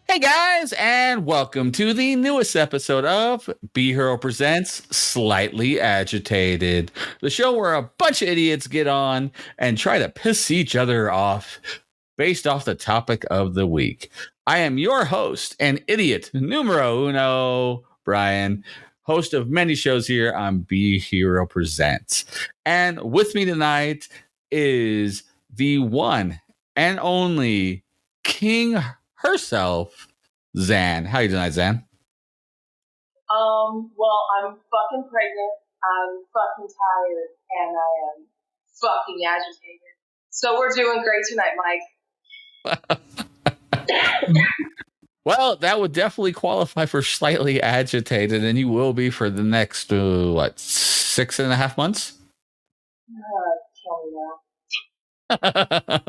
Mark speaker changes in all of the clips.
Speaker 1: Hey guys, and welcome to the newest episode of Be Hero Presents Slightly Agitated, the show where a bunch of idiots get on and try to piss each other off based off the topic of the week. I am your host and idiot numero uno, Brian, host of many shows here on Be Hero Presents. And with me tonight is the one and only King herself, Zan. How you doing tonight, Zan?
Speaker 2: Well, I'm fucking pregnant, I'm fucking tired, and I am fucking agitated. So we're doing great tonight, Mike.
Speaker 1: Well, that would definitely qualify for slightly agitated, and you will be for the next, 6.5 months?
Speaker 2: Tell me now.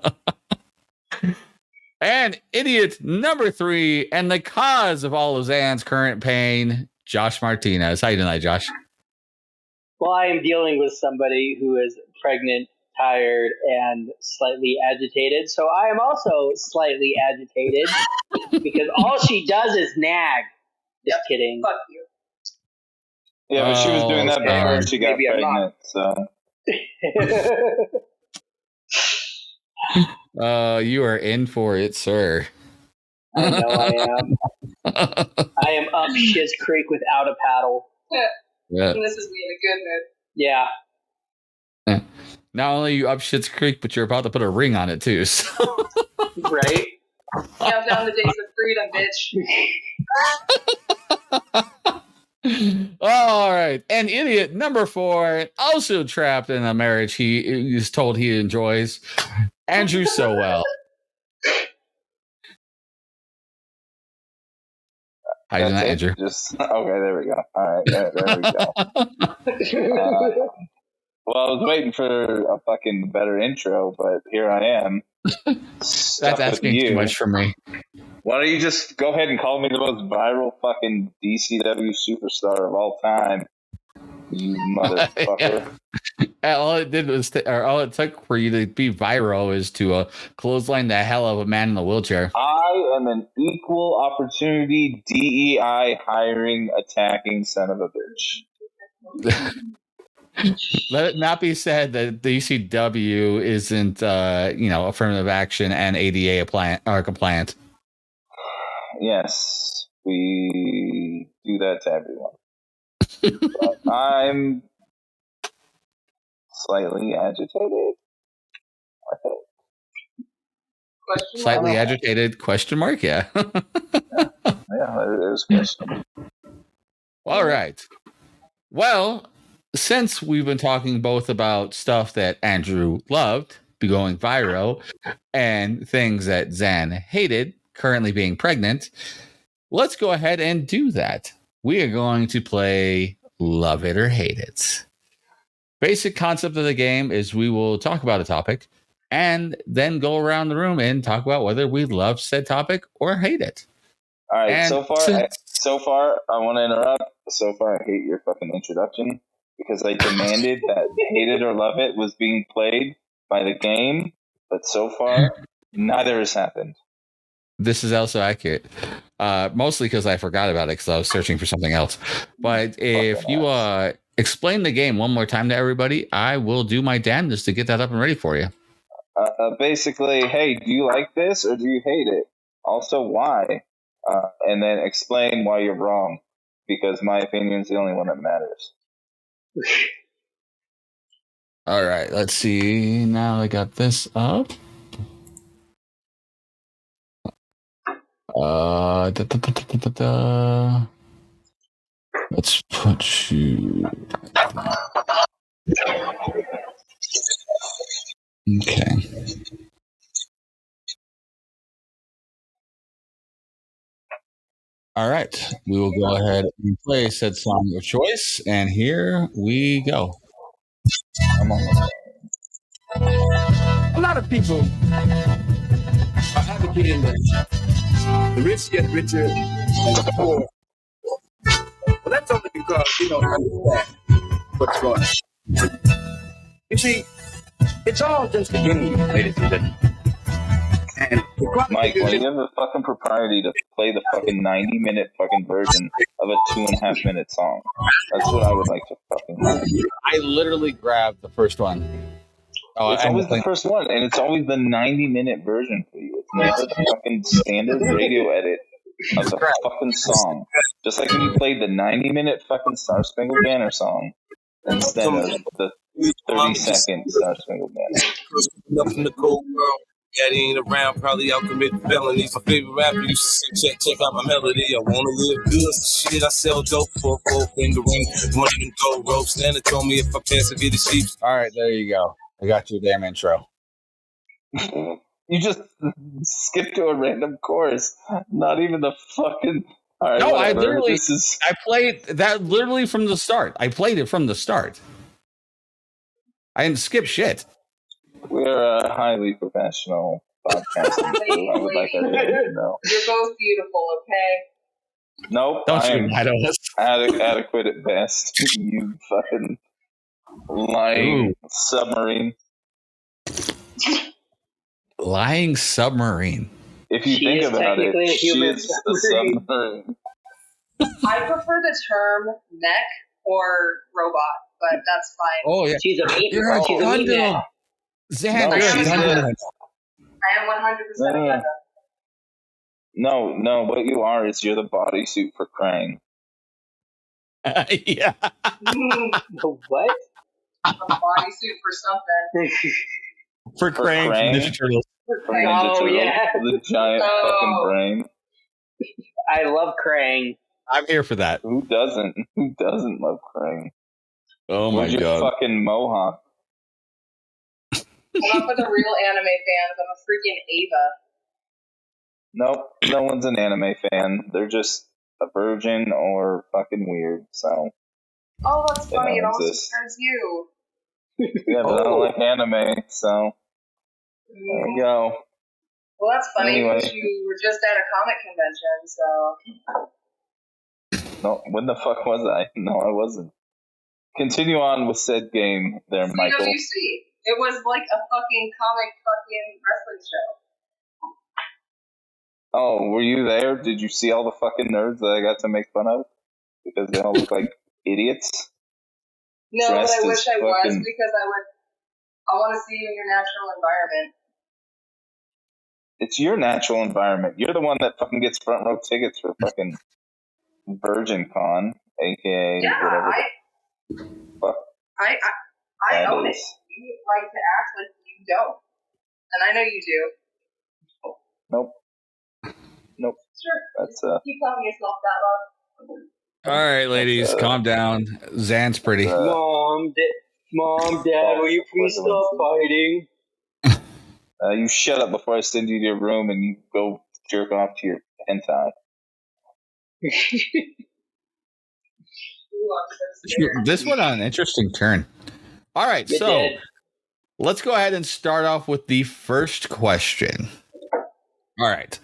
Speaker 1: And idiot number 3, and the cause of all of Zan's current pain, Josh Martinez. How you doing tonight, Josh?
Speaker 3: Well, I am dealing with somebody who is pregnant, tired, and slightly agitated. So I am also slightly agitated because all she does is nag. Just kidding.
Speaker 2: Fuck you.
Speaker 4: Yeah, but she was doing that before she got pregnant, so.
Speaker 1: You are in for it, sir.
Speaker 3: I know I am. I am up Shiz Creek without a paddle.
Speaker 1: Yeah.
Speaker 2: And this is me in a good mood.
Speaker 3: Yeah.
Speaker 1: Not only are you up Schitt's Creek, but you're about to put a ring on it too. So.
Speaker 3: Right?
Speaker 2: Count down the days of freedom, bitch.
Speaker 1: All right. And idiot number 4, also trapped in a marriage he is told he enjoys, Andrew Sowell. How you doing, Andrew?
Speaker 4: Okay, there we go. All right, there we go. Well, I was waiting for a fucking better intro, but here I am.
Speaker 1: That's asking too much for me.
Speaker 4: Why don't you just go ahead and call me the most viral fucking DCW superstar of all time, you motherfucker.
Speaker 1: All it did was, all it took for you to be viral is to clothesline the hell of a man in a wheelchair.
Speaker 4: I am an equal opportunity DEI hiring attacking son of a bitch.
Speaker 1: Let it not be said that DCW isn't, affirmative action and ADA compliant.
Speaker 4: Yes, we do that to everyone. But I'm slightly agitated, I think.
Speaker 1: Slightly agitated, question mark, yeah.
Speaker 4: Yeah, it is questionable.
Speaker 1: All right. Well, since we've been talking both about stuff that Andrew loved, be going viral, and things that Zan hated, currently being pregnant, let's go ahead and do that. We are going to play Love It or Hate It. Basic concept of the game is we will talk about a topic and then go around the room and talk about whether we love said topic or hate it.
Speaker 4: All right,
Speaker 1: And
Speaker 4: so far, I want to interrupt. So far, I hate your fucking introduction because I demanded that Hate It or Love It was being played by the game, but so far, neither has happened.
Speaker 1: This is also accurate, mostly because I forgot about it because I was searching for something else. But if you explain the game one more time to everybody, I will do my damnedest to get that up and ready for you.
Speaker 4: Basically, hey, do you like this or do you hate it? Also, why? And then explain why you're wrong, because my opinion is the only one that matters.
Speaker 1: All right, let's see. Now I got this up. Let's put you. Okay. All right, we will go ahead and play said song of choice, and here we go.
Speaker 4: Come on.
Speaker 5: A lot of people are advocating that the rich get richer and the poor. But that's only because we don't understand what's going on. You see, it's all just a game, ladies and gentlemen. And the quality
Speaker 4: Mike, why do
Speaker 5: music,
Speaker 4: you have the fucking propriety to play the fucking 90-minute fucking version of a 2.5-minute song? That's what I would like to fucking know.
Speaker 1: I literally grabbed the first one. Oh,
Speaker 4: It's
Speaker 1: and
Speaker 4: always the first one, and it's always the 90-minute version for you. It's never the fucking standard radio edit of the fucking song. Just like when you played the 90-minute fucking Star Spangled Banner song instead of the 30-second Star Spangled Banner.
Speaker 5: up from the cold world. Yeah, they ain't around, probably out committing felonies. My favorite rapper used to say, check out my melody. I wanna live good. Shit, I sell dope for a 4-finger ring. One of them gold ropes. Nana told me if I pass it, get the sheep.
Speaker 1: all right, there you go. I got your damn intro.
Speaker 4: You just skip to a random chorus. Not even the fucking. All right,
Speaker 1: No, I
Speaker 4: whatever.
Speaker 1: literally,
Speaker 4: This is.
Speaker 1: I played that literally from the start. I played it from the start. I didn't skip shit.
Speaker 4: We're a highly professional podcasting crew. I would like everyone to know.
Speaker 2: You're both beautiful, okay?
Speaker 4: Nope,
Speaker 1: Don't
Speaker 4: I
Speaker 1: you
Speaker 4: am
Speaker 1: lie to us.
Speaker 4: adequate at best. You fucking lying submarine.
Speaker 1: Lying submarine.
Speaker 4: If you
Speaker 3: She
Speaker 4: think
Speaker 3: is
Speaker 4: about it,
Speaker 3: technically a
Speaker 4: she
Speaker 3: human
Speaker 4: is a submarine.
Speaker 2: I prefer the term mech or robot, but that's fine.
Speaker 1: Oh yeah,
Speaker 3: She's a meat.
Speaker 1: you're a
Speaker 3: She's a meat
Speaker 1: Gundam.
Speaker 3: man.
Speaker 1: Zan,
Speaker 4: No,
Speaker 1: you're a
Speaker 4: she's
Speaker 1: Gundam.
Speaker 2: I am 100% a Gundam.
Speaker 4: No, what you are is you're the bodysuit for Krang.
Speaker 1: Yeah.
Speaker 3: What?
Speaker 2: A bodysuit for something.
Speaker 1: For Krang from
Speaker 4: Krang?
Speaker 1: Ninja Turtles.
Speaker 4: From Ninja
Speaker 3: Oh,
Speaker 4: Turtles.
Speaker 3: yeah.
Speaker 4: The giant fucking brain.
Speaker 3: I love Krang.
Speaker 1: I'm here for that.
Speaker 4: Who doesn't? Who doesn't love Krang?
Speaker 1: Oh
Speaker 4: Where's
Speaker 1: my
Speaker 4: your
Speaker 1: god.
Speaker 4: fucking mohawk?
Speaker 2: I'm not for the real anime fans. I'm a freaking Ava.
Speaker 4: Nope, no one's an anime fan. They're just a virgin or fucking weird, so
Speaker 2: Oh, that's
Speaker 4: they
Speaker 2: funny. It
Speaker 4: don't
Speaker 2: almost
Speaker 4: exist.
Speaker 2: compares you.
Speaker 4: Yeah, but I don't like anime, so there you go.
Speaker 2: Well, that's funny
Speaker 4: Anyway.
Speaker 2: because you were just at a comic convention, so.
Speaker 4: No, when the fuck was I? No, I wasn't. Continue on with said game there, Michael.
Speaker 2: CWC. It was like a fucking comic fucking wrestling show.
Speaker 4: Oh, were you there? Did you see all the fucking nerds that I got to make fun of? Because they all look like idiots.
Speaker 2: No, but
Speaker 4: Dressed
Speaker 2: I
Speaker 4: as
Speaker 2: wish I was
Speaker 4: fucking-
Speaker 2: because I want to see you in your natural environment.
Speaker 4: It's your natural environment. You're the one that fucking gets front row tickets for fucking Virgin Con, aka
Speaker 2: Yeah,
Speaker 4: whatever the fuck
Speaker 2: I
Speaker 4: that
Speaker 2: own it.
Speaker 4: is.
Speaker 2: You like to act like you don't, and I know you do.
Speaker 4: Nope.
Speaker 2: Sure.
Speaker 4: That's
Speaker 2: Keep telling yourself that, love.
Speaker 1: All right, ladies, calm down. Zan's pretty.
Speaker 3: Mom, Dad, will you please stop fighting?
Speaker 4: you shut up before I send you to your room and you go jerk off to your hentai.
Speaker 2: Ooh, I'm so scared.
Speaker 1: This went on an interesting turn. All right,
Speaker 3: You
Speaker 1: so
Speaker 3: did.
Speaker 1: let's go ahead and start off with the first question. All right.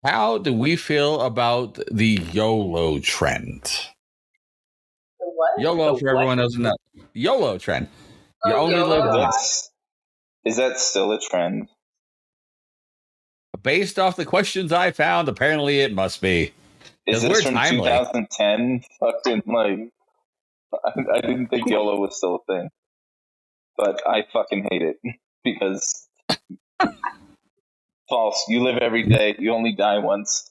Speaker 1: How do we feel about the YOLO trend?
Speaker 2: The what?
Speaker 1: YOLO,
Speaker 3: The
Speaker 1: for
Speaker 3: what?
Speaker 1: everyone doesn't know. YOLO trend. You
Speaker 2: Oh,
Speaker 1: only
Speaker 2: YOLO?
Speaker 1: live once.
Speaker 4: Is that still a trend?
Speaker 1: Based off the questions I found, apparently it must be.
Speaker 4: Is
Speaker 1: 'Cause
Speaker 4: this
Speaker 1: we're
Speaker 4: from
Speaker 1: timely.
Speaker 4: 2010? Fucking like, I didn't think YOLO was still a thing, but I fucking hate it because false. You live every day. You only die once.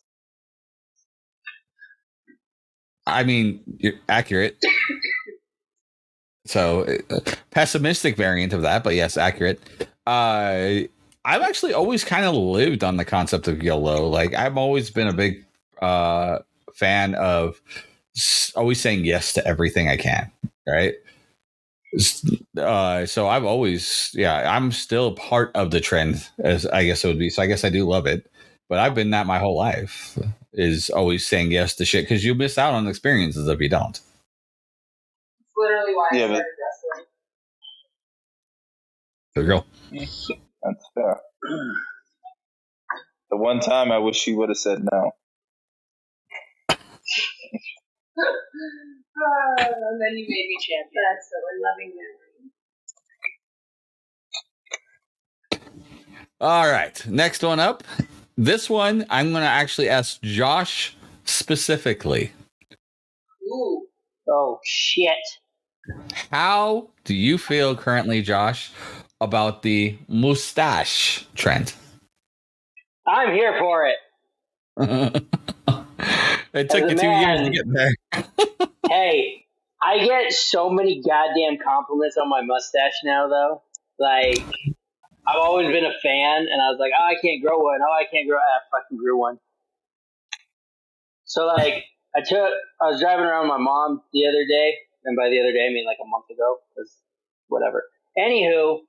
Speaker 1: I mean, you're accurate. So, pessimistic variant of that, but yes, accurate. I've actually always kind of lived on the concept of YOLO. Like, I've always been a big fan of always saying yes to everything I can, right? So I've always, I'm still part of the trend, as I guess it would be. So I guess I do love it, but I've been that my whole life, is always saying yes to shit because you miss out on experiences if you don't.
Speaker 2: It's literally why I
Speaker 4: Yeah,
Speaker 2: started wrestling.
Speaker 1: There you go.
Speaker 4: That's fair. The one time I wish she would have said no.
Speaker 2: And then you made me champion. That's a loving memory.
Speaker 1: All right. Next one up. This one, I'm going to actually ask Josh specifically.
Speaker 2: Ooh.
Speaker 3: Oh shit.
Speaker 1: How do you feel currently, Josh, about the mustache trend?
Speaker 3: I'm here for it.
Speaker 1: It took
Speaker 3: As a
Speaker 1: you 2 years to
Speaker 3: man-
Speaker 1: get there.
Speaker 3: Hey, I get so many goddamn compliments on my mustache now, though. Like, I've always been a fan, and I was like, oh, I can't grow one. Oh, I can't grow. I fucking grew one. So, like, I was driving around with my mom the other day, and by the other day, I mean like a month ago, because whatever. Anywho,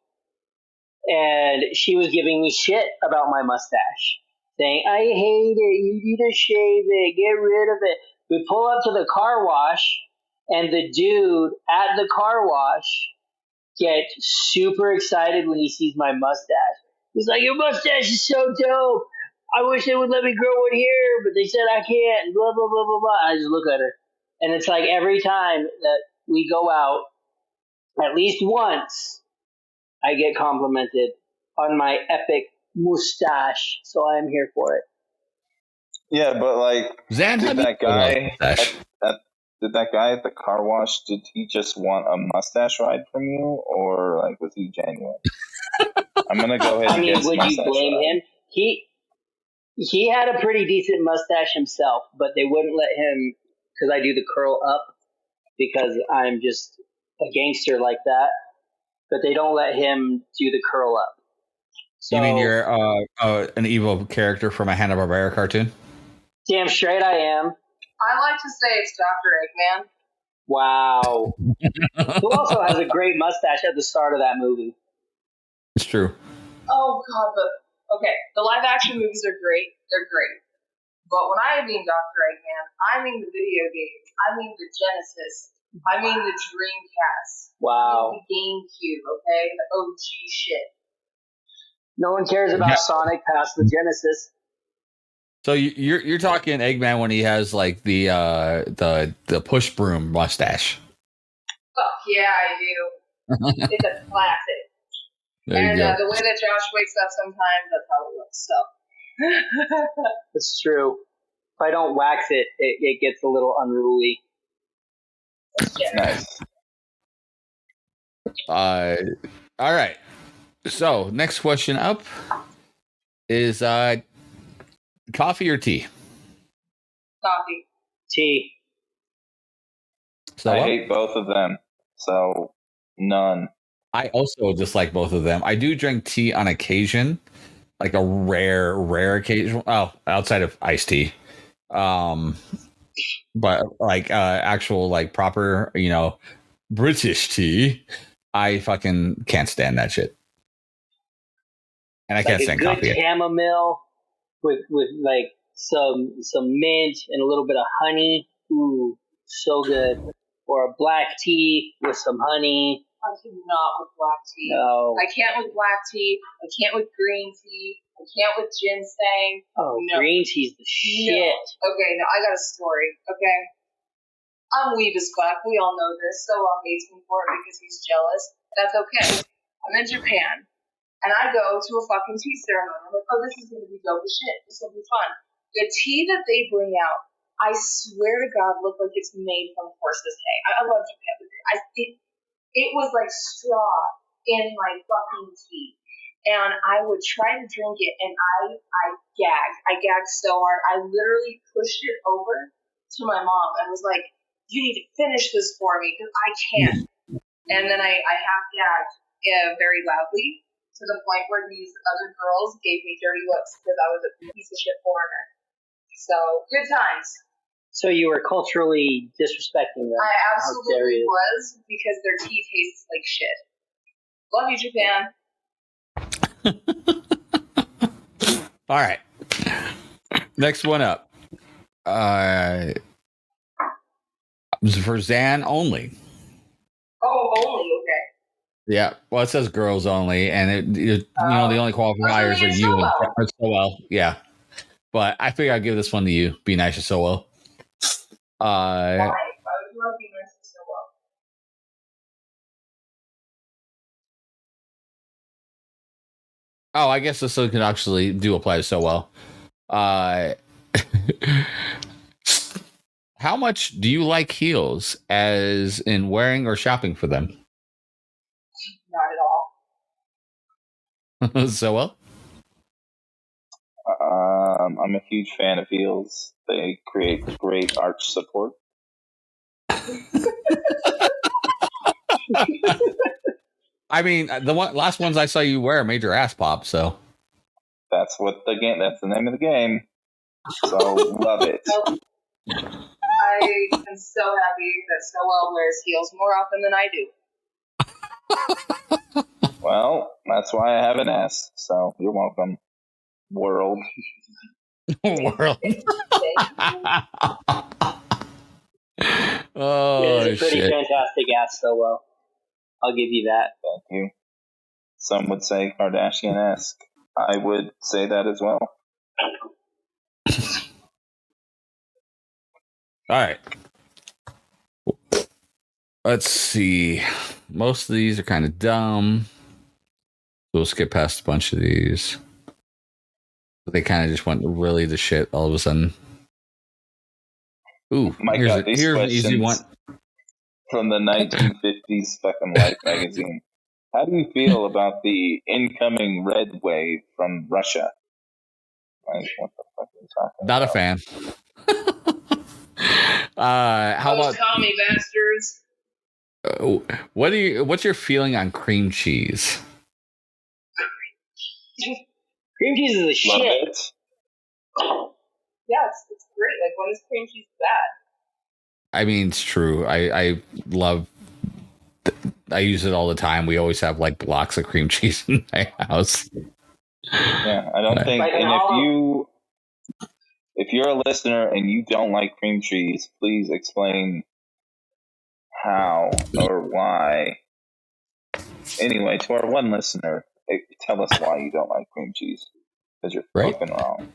Speaker 3: and she was giving me shit about my mustache, saying, I hate it. You need to shave it. Get rid of it. We pull up to the car wash, and the dude at the car wash gets super excited when he sees my mustache. He's like, your mustache is so dope. I wish they would let me grow one here, but they said I can't, and blah, blah, blah, blah, blah. I just look at her. And it's like every time that we go out, at least once, I get complimented on my epic mustache. So I am here for it.
Speaker 4: Yeah, but like,
Speaker 1: Zan, how
Speaker 4: did
Speaker 1: do you
Speaker 4: that
Speaker 1: feel about
Speaker 4: guy
Speaker 1: mustache?
Speaker 4: did that guy at the car wash? Did he just want a mustache ride from you, or like was he genuine? I'm gonna go ahead
Speaker 3: I
Speaker 4: and
Speaker 3: mean,
Speaker 4: guess
Speaker 3: would you
Speaker 4: mustache
Speaker 3: blame
Speaker 4: ride.
Speaker 3: him? He had a pretty decent mustache himself, but they wouldn't let him because I do the curl up because I'm just a gangster like that. But they don't let him do the curl up. So
Speaker 1: You mean you're an evil character from a Hanna-Barbera cartoon?
Speaker 3: damn straight I am.
Speaker 2: I like to say it's Dr. Eggman.
Speaker 3: Wow. Who also has a great mustache at the start of that movie?
Speaker 1: It's true.
Speaker 2: Oh god, okay, the live action movies are great. They're great. But when I mean Dr. Eggman, I mean the video games. I mean the Genesis. I mean the Dreamcast.
Speaker 3: Wow.
Speaker 2: I mean the GameCube, okay? The OG shit.
Speaker 3: No one cares about
Speaker 1: Yeah.
Speaker 3: Sonic past the Genesis.
Speaker 1: So you're talking Eggman when he has like the push broom mustache.
Speaker 2: Fuck yeah, I do. It's a classic.
Speaker 1: There you
Speaker 2: And
Speaker 1: go.
Speaker 2: the way that Josh wakes up sometimes, that's how it looks. So.
Speaker 3: It's true. If I don't wax it, it gets a little unruly.
Speaker 4: Nice.
Speaker 1: All right. So next question up is coffee or tea?
Speaker 2: Coffee.
Speaker 3: Tea.
Speaker 1: So
Speaker 4: I hate both of them, so none.
Speaker 1: I also dislike both of them. I do drink tea on occasion, like a rare occasion. Oh, outside of iced tea. But like actual like proper, British tea, I fucking can't stand that shit. And I
Speaker 3: Like
Speaker 1: can't
Speaker 3: a
Speaker 1: stand
Speaker 3: good
Speaker 1: coffee.
Speaker 3: chamomile with like some mint and a little bit of honey. Ooh, so good. Or a black tea with some honey.
Speaker 2: I cannot with black tea.
Speaker 3: No.
Speaker 2: I can't with black tea. I can't with green tea. I can't with ginseng.
Speaker 3: Oh,
Speaker 2: No.
Speaker 3: green tea's the shit.
Speaker 2: No. Okay, now I got a story, okay? I'm weeb as fuck. We all know this. Sowell hates me for it because he's jealous. That's okay. I'm in Japan, and I go to a fucking tea ceremony. I'm like, oh, this is going to be dope as shit. This will be fun. The tea that they bring out, I swear to God, look like it's made from horse's hay. I love Japan, but it was like straw in my fucking tea. And I would try to drink it, and I gagged. I gagged so hard. I literally pushed it over to my mom and was like, you need to finish this for me because I can't. And then I half gagged very loudly to the point where these other girls gave me dirty looks because I was a piece of shit foreigner. So, good times.
Speaker 3: So you were culturally disrespecting them.
Speaker 2: I
Speaker 3: How dare
Speaker 2: absolutely
Speaker 3: you.
Speaker 2: was because their tea tastes like shit. Love you, Japan.
Speaker 1: All right. Next one up. For Zan only.
Speaker 2: Oh, only, okay.
Speaker 1: Yeah. Well, it says girls only, and the only qualifiers are you and Sowell. Yeah. But I figure I'll give this one to you. Be nice to Sowell.
Speaker 2: Why? Why would you want to be nice to Sowell?
Speaker 1: Oh, I guess this can actually do apply so well. Uh, how much do you like heels, as in wearing or shopping for them?
Speaker 2: Not at all.
Speaker 1: So well.
Speaker 4: I'm a huge fan of heels. They create great arch support.
Speaker 1: I mean, last ones I saw you wear made your ass pop. So
Speaker 4: That's what the game. That's the name of the game. So love it.
Speaker 2: I am so happy that Stowell wears heels more often than I do.
Speaker 4: Well, that's why I have an S. So you're welcome, world.
Speaker 1: world. Oh,
Speaker 3: It is a pretty
Speaker 1: shit.
Speaker 3: fantastic ass, so well. I'll give you that.
Speaker 4: Thank you. Some would say Kardashian-esque. I would say that as well.
Speaker 1: All right. Let's see. Most of these are kind of dumb. We'll skip past a bunch of these. They kind of just went really to shit all of a sudden. Ooh,
Speaker 4: My
Speaker 1: here's
Speaker 4: God, these
Speaker 1: an easy one.
Speaker 4: From the 1950s fucking Life magazine. How do you feel about the incoming red wave from Russia? Like, what the fuck are you talking
Speaker 1: Not
Speaker 4: about?
Speaker 1: a fan. How
Speaker 2: Those
Speaker 1: about
Speaker 2: commie bastards.
Speaker 1: what's your feeling on cream cheese?
Speaker 3: Cream cheese is the
Speaker 4: Love
Speaker 3: shit.
Speaker 4: it.
Speaker 2: Yeah, it's great. Like, when is cream cheese bad?
Speaker 1: I mean, it's true. I love. I use it all the time. We always have like blocks of cream cheese in my house.
Speaker 4: Yeah, I don't think.
Speaker 3: Like
Speaker 4: And if you're a listener and you don't like cream cheese, please explain how or why. Anyway, to our one listener, tell us why you don't like cream cheese, because you're
Speaker 1: Right.
Speaker 4: fucking wrong.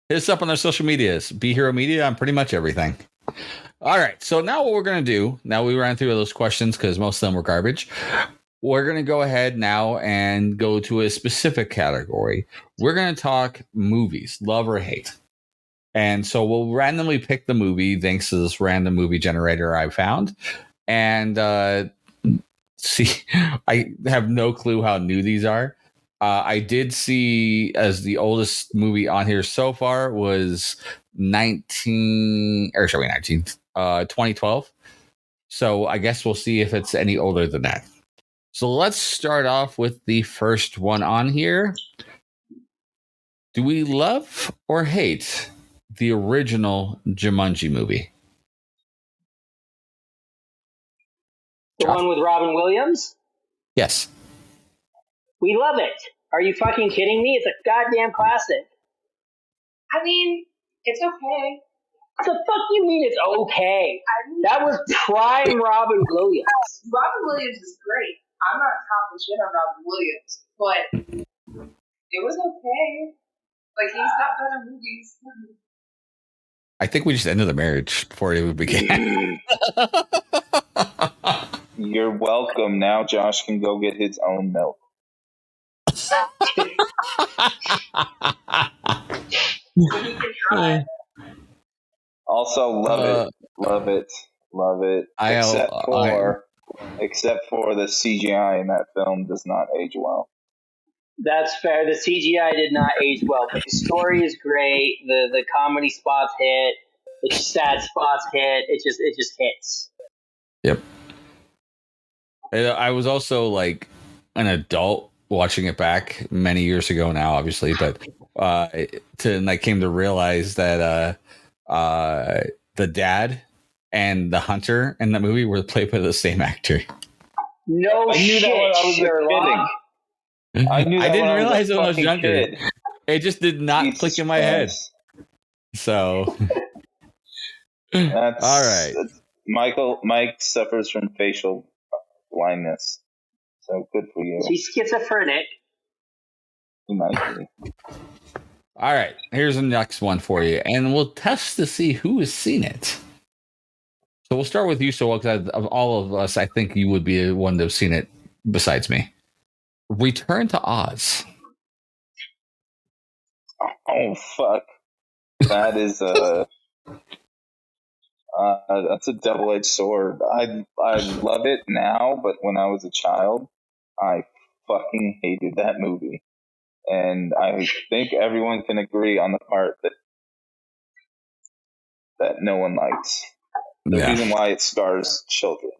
Speaker 1: Hit us up on our social medias. Be Hero Media on pretty much everything. All right. So now what we're going to do, now we ran through those questions because most of them were garbage. We're going to go ahead now and go to a specific category. We're going to talk movies, love or hate. And so we'll randomly pick the movie thanks to this random movie generator I found. And see, I have no clue how new these are. I did see as the oldest movie on here so far was 2012. So I guess we'll see if it's any older than that. So let's start off with the first one on here. Do we love or hate the original Jumanji movie?
Speaker 3: The one with Robin Williams?
Speaker 1: Yes.
Speaker 3: We love it. Are you fucking kidding me? It's a goddamn classic.
Speaker 2: I mean, it's okay.
Speaker 3: What the fuck you mean it's okay? That was prime Robin Williams.
Speaker 2: Robin Williams is great. I'm not talking shit on Robin Williams, but it was okay. Like, he's got better movies.
Speaker 1: I think we just ended the marriage before it even began.
Speaker 4: You're welcome. Now Josh can go get his own milk.
Speaker 2: He can try.
Speaker 4: Also, love it. Except for the CGI in that film does not age well.
Speaker 3: That's fair. The CGI did not age well, but the story is great. The comedy spots hit. The sad spots hit. It just hits.
Speaker 1: Yep. I was also like an adult watching it back many years ago now, obviously, but I came to realize that the dad and the hunter in the movie were played by the same actor.
Speaker 3: No shit, Sherlock.
Speaker 4: I knew that
Speaker 1: I didn't
Speaker 4: when
Speaker 1: realize
Speaker 4: I
Speaker 1: it
Speaker 4: was
Speaker 1: when I
Speaker 4: a
Speaker 1: was
Speaker 4: fucking
Speaker 1: younger.
Speaker 4: kid.
Speaker 1: It just did not
Speaker 4: Jesus
Speaker 1: click in my head.
Speaker 4: Christ.
Speaker 1: So,
Speaker 4: That's
Speaker 1: all right.
Speaker 4: Mike suffers from facial blindness. So good for you.
Speaker 3: He's schizophrenic.
Speaker 4: He might be.
Speaker 1: All right. Here's the next one for you, and we'll test to see who has seen it. So we'll start with you, so because of all of us, I think you would be the one to have seen it besides me. Return to Oz.
Speaker 4: Oh fuck! That is that's a double-edged sword. I love it now, but when I was a child, I fucking hated that movie, and I think everyone can agree on the part that no one likes. The
Speaker 1: Yeah.
Speaker 4: reason why it stars children.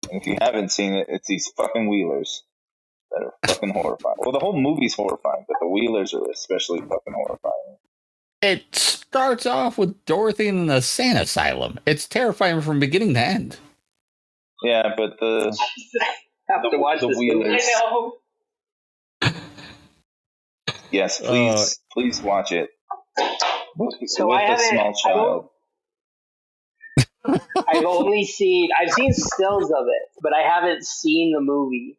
Speaker 4: And if you haven't seen it, it's these fucking wheelers that are fucking horrifying. Well, the whole movie's horrifying, but the wheelers are especially fucking horrifying.
Speaker 1: It starts off with Dorothy in the sane asylum. It's terrifying from beginning to end.
Speaker 4: Yeah, but
Speaker 3: Have to watch
Speaker 4: the
Speaker 3: this
Speaker 4: wheelers.
Speaker 2: I know.
Speaker 4: Yes, please watch it.
Speaker 3: So
Speaker 4: with
Speaker 3: I
Speaker 4: a
Speaker 3: haven't.
Speaker 4: small child.
Speaker 3: I've seen stills of it, but I haven't seen the movie.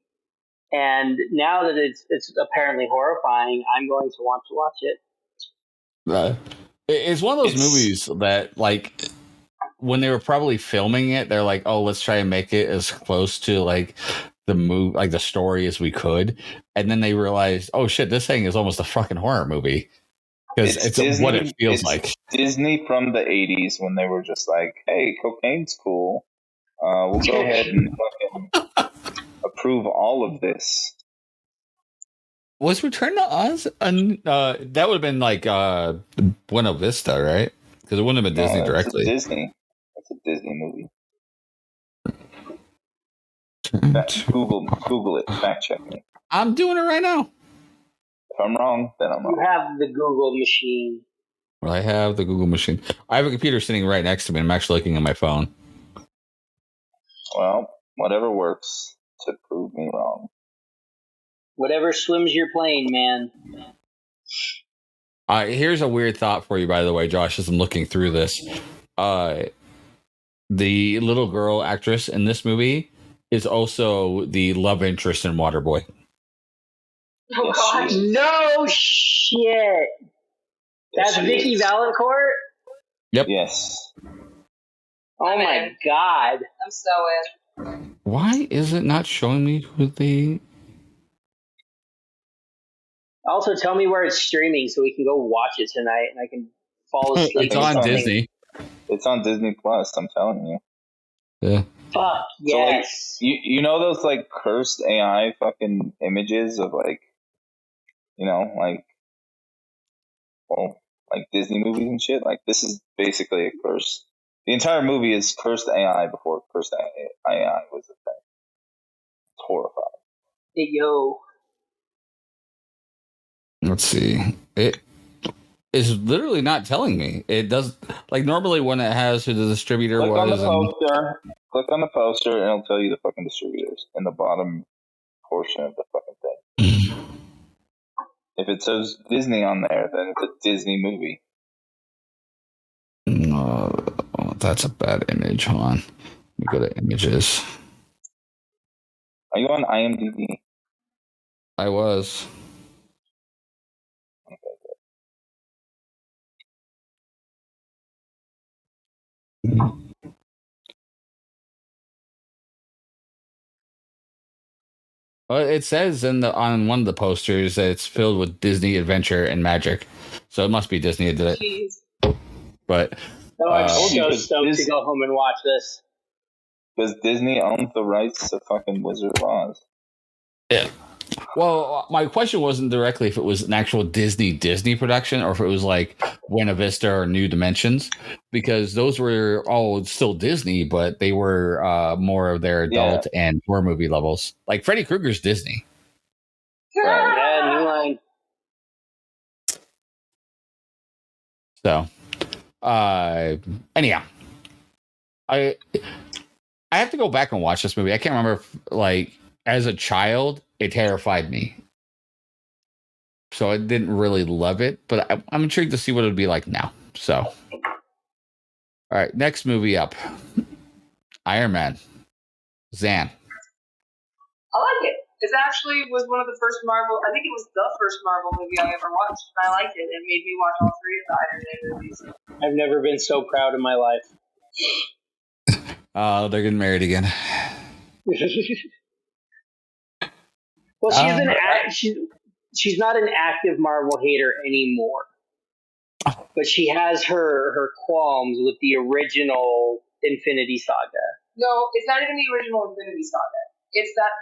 Speaker 3: And now that it's apparently horrifying, I'm going to want to watch it.
Speaker 1: It's one of those movies that, like, when they were probably filming it, they're like, "Oh, let's try and make it as close to like the movie, like the story as we could." And then they realized, "Oh shit, this thing is almost a fucking horror movie." Because it's
Speaker 4: Disney,
Speaker 1: what it feels like.
Speaker 4: Disney from the 80s when they were just like, hey, cocaine's cool. We'll go ahead and fucking approve all of this.
Speaker 1: Was Return to Oz? That would have been like Buena Vista, right? Because it wouldn't have been Disney directly.
Speaker 4: Disney. That's a Disney movie. Google it. Fact check me.
Speaker 1: I'm doing it right now.
Speaker 4: If I'm wrong, then I'm wrong.
Speaker 3: You have the Google machine.
Speaker 1: Well, I have the Google machine. I have a computer sitting right next to me. I'm actually looking at my phone.
Speaker 4: Well, whatever works to prove me wrong.
Speaker 3: Whatever swims your plane, man.
Speaker 1: Here's a weird thought for you, by the way, Josh, as I'm looking through this. The little girl actress in this movie is also the love interest in Waterboy.
Speaker 2: Oh gosh.
Speaker 3: No shit. That's Vicky Valancourt?
Speaker 1: Yep.
Speaker 4: Yes.
Speaker 3: Oh my god.
Speaker 2: I'm so in.
Speaker 1: Why is it not showing me who the...
Speaker 3: Also, tell me where it's streaming so we can go watch it tonight and I can fall asleep.
Speaker 1: It's on Disney.
Speaker 4: It's on Disney Plus, I'm telling you.
Speaker 1: Yeah.
Speaker 3: Fuck, yes.
Speaker 4: So, like, you know those, like, cursed AI fucking images of, like, you know, like, well, like Disney movies and shit? Like, this is basically a curse. The entire movie is cursed AI before cursed AI was a thing. It's horrifying.
Speaker 3: Hey, yo.
Speaker 1: Let's see. It is literally not telling me. It does, like, normally when it has who the distributor
Speaker 4: Click on the
Speaker 1: was.
Speaker 4: poster. Click on the poster and it'll tell you the fucking distributors in the bottom portion of the fucking thing. If it says Disney on there, then it's a Disney movie.
Speaker 1: No, that's a bad image. Hold on. Let me go to images.
Speaker 4: Are you on IMDb?
Speaker 1: I was.
Speaker 4: Okay, good.
Speaker 1: Well, it says on one of the posters that it's filled with Disney adventure and magic, so it must be Disney that did it.
Speaker 2: Jeez.
Speaker 1: But
Speaker 3: I'm so stoked to go home and watch this.
Speaker 4: Does Disney own the rights to fucking Wizard of Oz?
Speaker 1: Yeah. Well, my question wasn't directly if it was an actual Disney production or if it was like Buena Vista or New Dimensions, because those were all still Disney, but they were more of their adult and horror movie levels. Like Freddy Krueger's Disney.
Speaker 3: Yeah, New Line.
Speaker 1: So, anyhow, I have to go back and watch this movie. I can't remember if, like, as a child, it terrified me. So I didn't really love it, but I'm intrigued to see what it would be like now. So, all right, next movie up, Iron Man. Zan.
Speaker 2: I like it. It actually was one of the first Marvel. I think it was the first Marvel movie I ever watched, and I liked it. It made me watch all 3 of the Iron Man movies.
Speaker 3: I've never been so proud in my life.
Speaker 1: Oh, they're getting married again.
Speaker 3: Well, she's not an active Marvel hater anymore. but she has her qualms with the original Infinity Saga.
Speaker 2: No, it's not even the original Infinity Saga. It's that,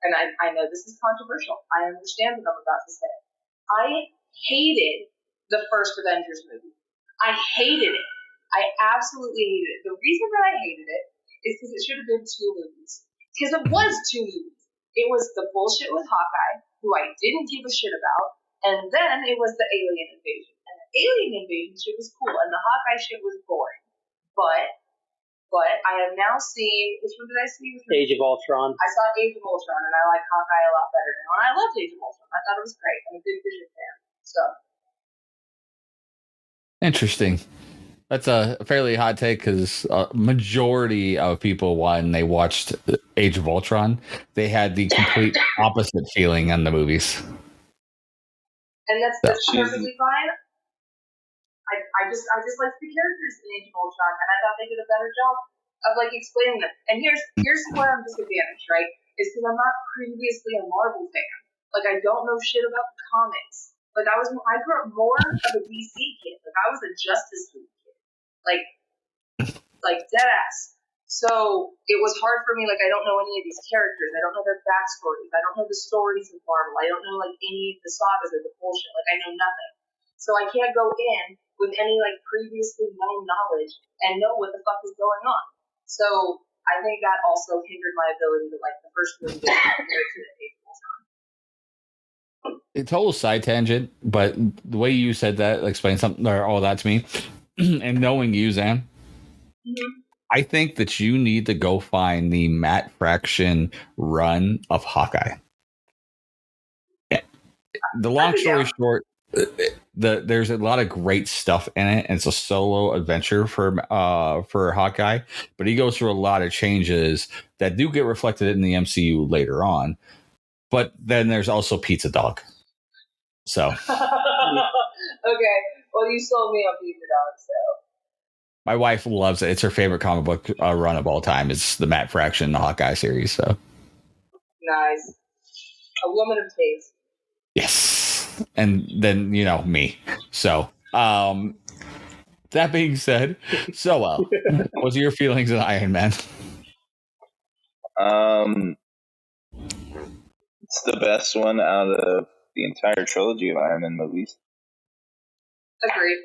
Speaker 2: and I know this is controversial. I understand what I'm about to say. I hated the first Avengers movie. I hated it. I absolutely hated it. The reason that I hated it is because it should have been 2 movies. Because it was 2 movies. It was the bullshit with Hawkeye, who I didn't give a shit about, and then it was the alien invasion. And the alien invasion shit was cool, and the Hawkeye shit was boring. But I have now seen, which one did I see?
Speaker 3: Age of Ultron.
Speaker 2: I saw Age of Ultron, and I like Hawkeye a lot better now. And I loved Age of Ultron. I thought it was great. I'm a big Vision fan. So.
Speaker 1: Interesting. That's a fairly hot take because majority of people, when they watched Age of Ultron, they had the complete opposite feeling on the movies.
Speaker 2: And that's perfectly fine. I just like the characters in Age of Ultron, and I thought they did a better job of like explaining them. And here's where I'm disadvantaged, right? Is because I'm not previously a Marvel fan. Like I don't know shit about the comics. Like I grew up more of a DC kid. Like I was a Justice League kid. Like dead ass. So it was hard for me. Like I don't know any of these characters. I don't know their backstories. I don't know the stories of Marvel. I don't know like any of the sagas or the bullshit. Like I know nothing. So I can't go in with any like previously known knowledge and know what the fuck is going on. So I think that also hindered my ability to like the first movie compared to the Age of Ultron.
Speaker 1: A total side tangent, but the way you said that explained something or all that to me, and knowing you, Zan, I think that you need to go find the Matt Fraction run of Hawkeye. The long story short, there's a lot of great stuff in it, and it's a solo adventure for Hawkeye, but he goes through a lot of changes that do get reflected in the MCU later on. But then there's also Pizza Dog. So
Speaker 2: okay, well you sold me on Pizza Dog, so
Speaker 1: my wife loves it. It's her favorite comic book run of all time. It's the Matt Fraction Hawkeye series. So
Speaker 2: nice, a woman of taste.
Speaker 1: Yes, and then me. So that being said, so what's your feelings on Iron Man?
Speaker 4: It's the best one out of the entire trilogy of Iron Man movies.
Speaker 2: Agreed.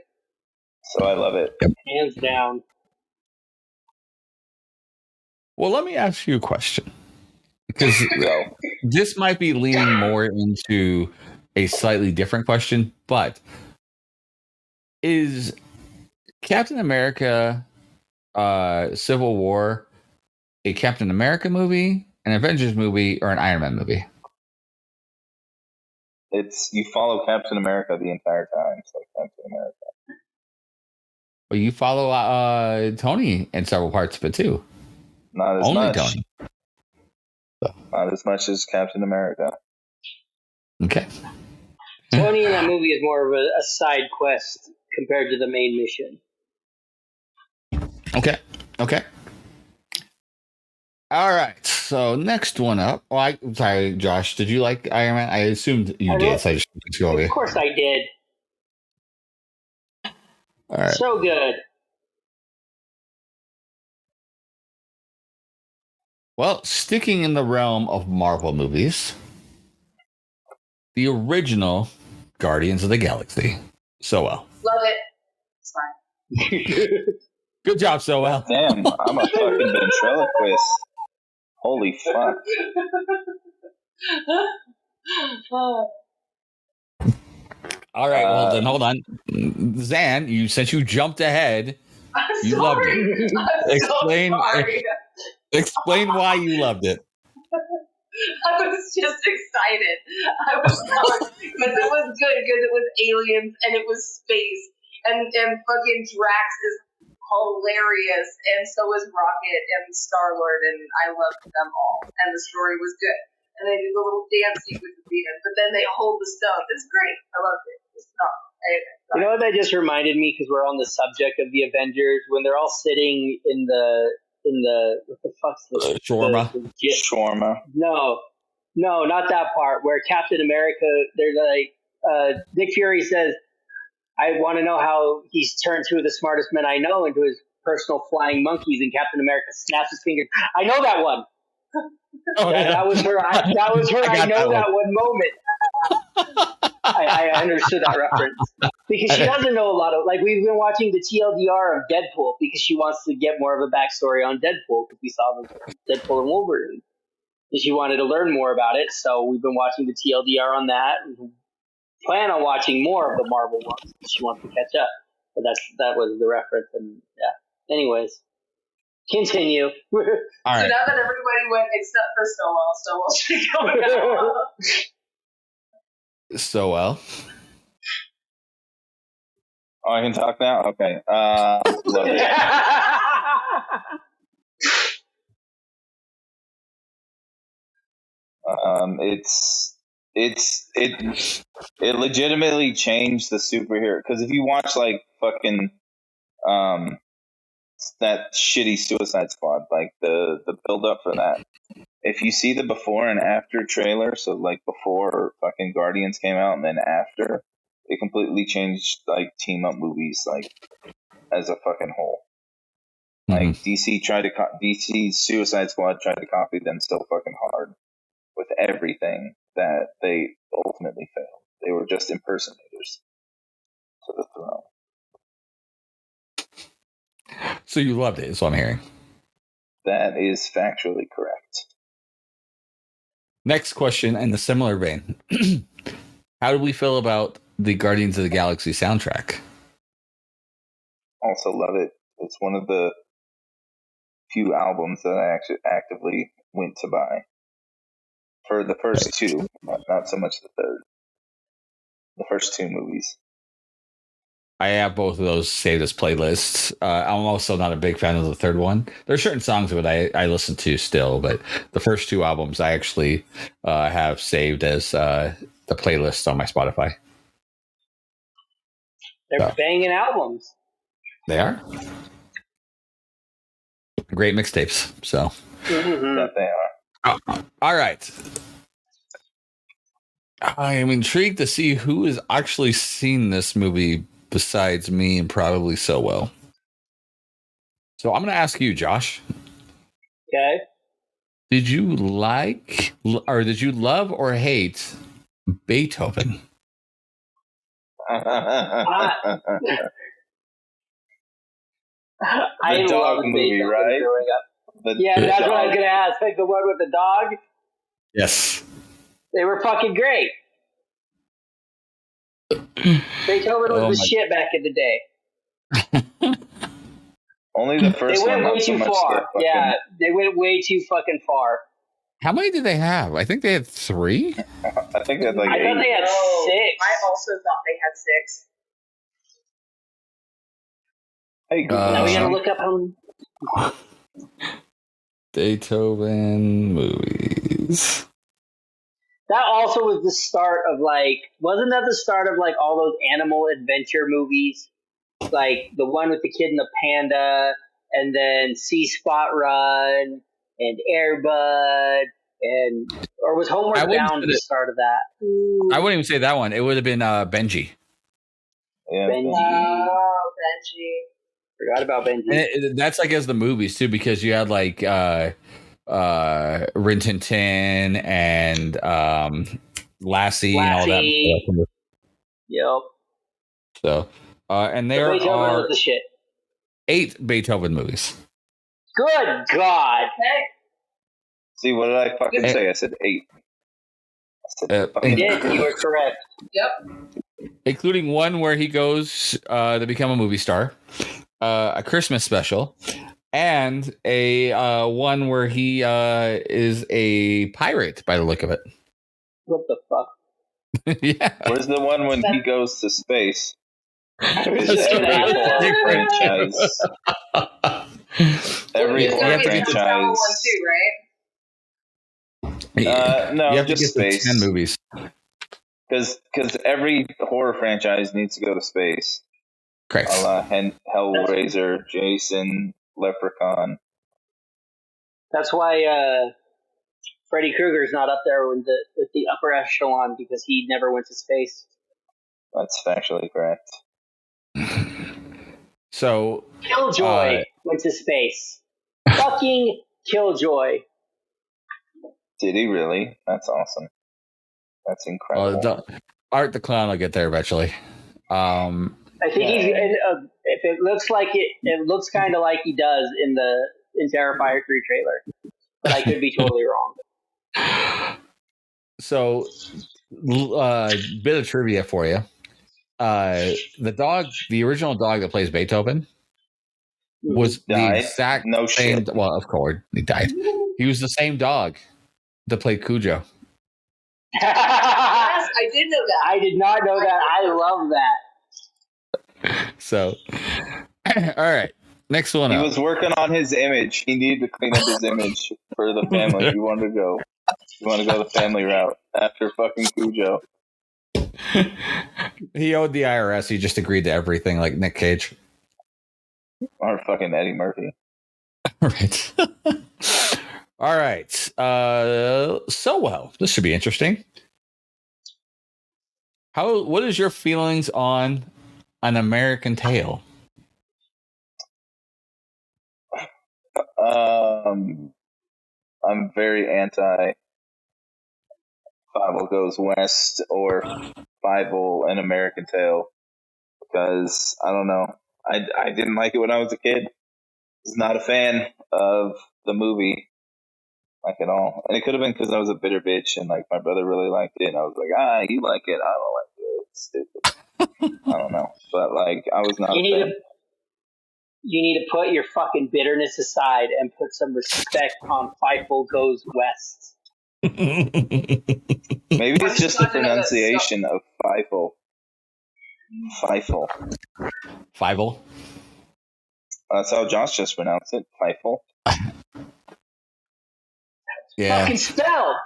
Speaker 4: So I love it.
Speaker 3: Hands down.
Speaker 1: Well, let me ask you a question. Because this might be leaning more into a slightly different question, but is Captain America Civil War a Captain America movie, an Avengers movie, or an Iron Man movie?
Speaker 4: You follow Captain America the entire time. It's like Captain America.
Speaker 1: Well, you follow Tony in several parts of it too.
Speaker 4: Not as
Speaker 1: Only
Speaker 4: much.
Speaker 1: Tony.
Speaker 4: Not as much as Captain America.
Speaker 1: Okay.
Speaker 3: Tony in that movie is more of a side quest compared to the main mission.
Speaker 1: Okay. All right. So next one up. Oh, sorry, Josh. Did you like Iron Man? I assumed you did. So I just go away.
Speaker 3: Of course I did.
Speaker 1: All right.
Speaker 3: So good.
Speaker 1: Well, sticking in the realm of Marvel movies, the original Guardians of the Galaxy. So well.
Speaker 2: Love it. It's fine.
Speaker 1: Good job, so well.
Speaker 4: Damn, I'm a fucking ventriloquist. Holy fuck.
Speaker 1: All right, well then hold on. Zan, since you jumped ahead, you loved it. Explain why you loved it.
Speaker 2: I was just excited. I was because it was good because it was aliens and it was space and fucking Drax is hilarious and so is Rocket and Star-Lord and I loved them all and the story was good and they do the little dance sequence at the end but then they hold the stone. It's great. I loved it. It's not.
Speaker 3: You know what that just reminded me because we're on the subject of the Avengers when they're all sitting in the what the fuck's the
Speaker 1: shawarma?
Speaker 4: Shawarma.
Speaker 3: No, not that part where Captain America. They're like Nick Fury says, I want to know how he's turned two of the smartest men I know into his personal flying monkeys, and Captain America snaps his fingers. I know that one.
Speaker 1: Oh,
Speaker 3: That was her. That was her. I know that one moment. I understood that reference because she doesn't know a lot of. Like, we've been watching the TLDR of Deadpool because she wants to get more of a backstory on Deadpool because we saw the Deadpool and Wolverine, and she wanted to learn more about it. So we've been watching the TLDR on that. We plan on watching more of the Marvel ones because she wants to catch up. But that was the reference, and yeah. Anyways, continue.
Speaker 1: All
Speaker 2: So
Speaker 1: right.
Speaker 2: now that everybody went except for Stowell should go now.
Speaker 1: So well.
Speaker 4: Oh, I can talk now? Okay. Love it. It legitimately changed the superhero, because if you watch like fucking that shitty Suicide Squad, like the build up for that, if you see the before and after trailer, so like before fucking Guardians came out and then after, it completely changed like team up movies like as a fucking whole. Like DC Suicide Squad tried to copy them so fucking hard with everything that they ultimately failed. They were just impersonators to the throne.
Speaker 1: So you loved it, is what I'm hearing.
Speaker 4: That is factually correct.
Speaker 1: Next question in the similar vein. How do we feel about the Guardians of the Galaxy soundtrack?
Speaker 4: Also love it. It's one of the few albums that I actually actively went to buy. For the first two, not so much the third. The first two movies.
Speaker 1: I have both of those saved as playlists. I'm also not a big fan of the third one. There are certain songs of it I listen to still, but the first two albums I actually have saved as the playlist on my Spotify.
Speaker 3: They're banging albums.
Speaker 1: They are great mixtapes. So
Speaker 4: That they are.
Speaker 1: All right. I am intrigued to see who has actually seen this movie besides me and probably so well. So I'm going to ask you, Josh.
Speaker 3: Okay.
Speaker 1: Did you like or did you love or hate Beethoven?
Speaker 3: I
Speaker 4: The dog
Speaker 3: loved
Speaker 4: movie,
Speaker 3: Beethoven
Speaker 4: right?
Speaker 3: growing up. Yeah, that's what I was going to ask. Like the one with the dog?
Speaker 1: Yes.
Speaker 3: They were fucking great. Beethoven was the shit back in the day.
Speaker 4: Only the first
Speaker 3: They went
Speaker 4: one,
Speaker 3: way
Speaker 4: not so
Speaker 3: too
Speaker 4: much
Speaker 3: far.
Speaker 4: the fucking...
Speaker 3: Yeah, they went way too fucking far.
Speaker 1: How many did they have? I think they had 3.
Speaker 4: I think they had like 8.
Speaker 3: I thought they had 6.
Speaker 2: I also thought they had 6.
Speaker 4: Hey, Google.
Speaker 3: Now we gotta look up how.
Speaker 1: Beethoven movies.
Speaker 3: That also was the start of wasn't that the start of all those animal adventure movies? Like the one with the kid and the panda, and then Sea Spot Run, and Air Bud, or was Homeward Bound the start of that?
Speaker 1: I wouldn't even say that one. It would have been Benji.
Speaker 4: Yeah,
Speaker 3: Benji.
Speaker 2: Oh, Benji.
Speaker 3: Forgot about Benji.
Speaker 1: And that's as the movies too, because you had Rin Tin Tin and Lassie and all that.
Speaker 3: Yep.
Speaker 1: So, and there are
Speaker 3: the shit.
Speaker 1: 8 Beethoven movies.
Speaker 3: Good God.
Speaker 2: Hey.
Speaker 4: See, what did I fucking say? I said 8. I said
Speaker 3: You did. You were correct.
Speaker 2: Yep.
Speaker 1: Including one where he goes to become a movie star, a Christmas special, and a one where he is a pirate by the look of it.
Speaker 3: What the fuck?
Speaker 4: Yeah. Where's the one when he goes to space?
Speaker 3: Every
Speaker 4: franchise. Every franchise.
Speaker 2: One too,
Speaker 4: right? No,
Speaker 1: you have
Speaker 4: just
Speaker 1: to get
Speaker 4: space.
Speaker 1: 10 movies.
Speaker 4: Because every horror franchise needs to go to space.
Speaker 1: Correct.
Speaker 4: Hellraiser, Jason, Leprechaun.
Speaker 3: That's why Freddy Krueger's not up there with the upper echelon because he never went to space.
Speaker 4: That's factually correct.
Speaker 1: So
Speaker 3: Killjoy went to space. Fucking Killjoy.
Speaker 4: Did he really? That's awesome. That's incredible.
Speaker 1: Art the Clown will get there eventually.
Speaker 3: I think he's. If it looks like it looks kind of like he does in the Terrifier 3 trailer, but I could be totally wrong.
Speaker 1: So, bit of trivia for you. The original dog that plays Beethoven was the exact same. Well, of course, he died. He was the same dog that played Cujo.
Speaker 2: Yes, I did know that.
Speaker 3: I did not know that. I love that.
Speaker 1: So, all right. Next one
Speaker 4: He
Speaker 1: up.
Speaker 4: was working on his image. He needed to clean up his image for the family. He wanted to go. You want to go the family route after fucking Cujo.
Speaker 1: He owed the IRS. He just agreed to everything like Nick Cage.
Speaker 4: Or fucking Eddie Murphy.
Speaker 1: Right. All right. So this should be interesting. What is your feelings on An American Tail?
Speaker 4: I'm very anti Fievel Goes West or Fievel and American Tail because I don't know. I didn't like it when I was a kid. I was not a fan of the movie, like at all. And it could have been because I was a bitter bitch and like my brother really liked it. And I was like, you like it? I don't like it. It's stupid. I don't know, but like I was not. You
Speaker 3: need to put your fucking bitterness aside and put some respect on Fievel Goes West.
Speaker 4: Maybe it's just the pronunciation of Fievel. Fievel.
Speaker 1: Fievel.
Speaker 4: That's how Josh just pronounced it. Fievel.
Speaker 3: Yeah. Fucking spell.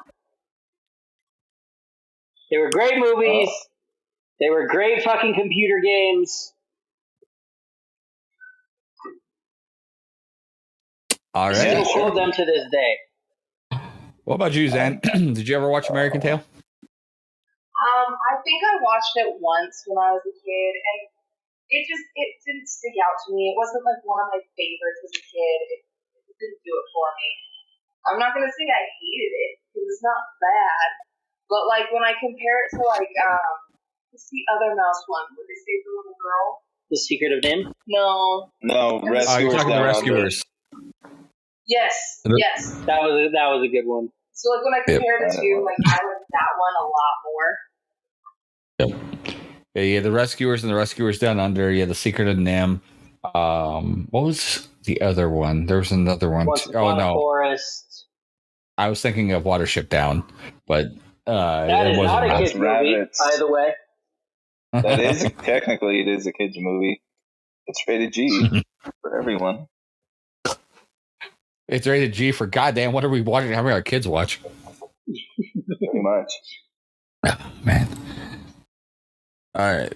Speaker 3: They were great movies. They were great fucking computer games.
Speaker 1: All right.
Speaker 3: I still quote them to this day.
Speaker 1: What about you, Zan? Did you ever watch American Tail?
Speaker 2: I think I watched it once when I was a kid, and it didn't stick out to me. It wasn't like one of my favorites as a kid. It didn't do it for me. I'm not gonna say I hated it because it's not bad, but like when I compare it to like what's the other mouse one where they save the little girl?
Speaker 3: The Secret of Nim?
Speaker 2: No,
Speaker 4: Rescuers.
Speaker 1: You're talking the Rescuers.
Speaker 2: Yes.
Speaker 3: That was a good one.
Speaker 2: So like when I compared the two, like I like that one a lot more.
Speaker 1: Yep. Yeah, the Rescuers and the Rescuers Down Under. Yeah, the Secret of Nim. What was the other one? There was another one.
Speaker 3: Forest.
Speaker 1: I was thinking of Watership Down, but
Speaker 3: that is not a kid's movie, by the way.
Speaker 4: That is technically it is a kid's movie. It's rated G for everyone.
Speaker 1: It's rated G for goddamn. What are we watching? How many our kids watch?
Speaker 4: Pretty much.
Speaker 1: Oh, man. All right.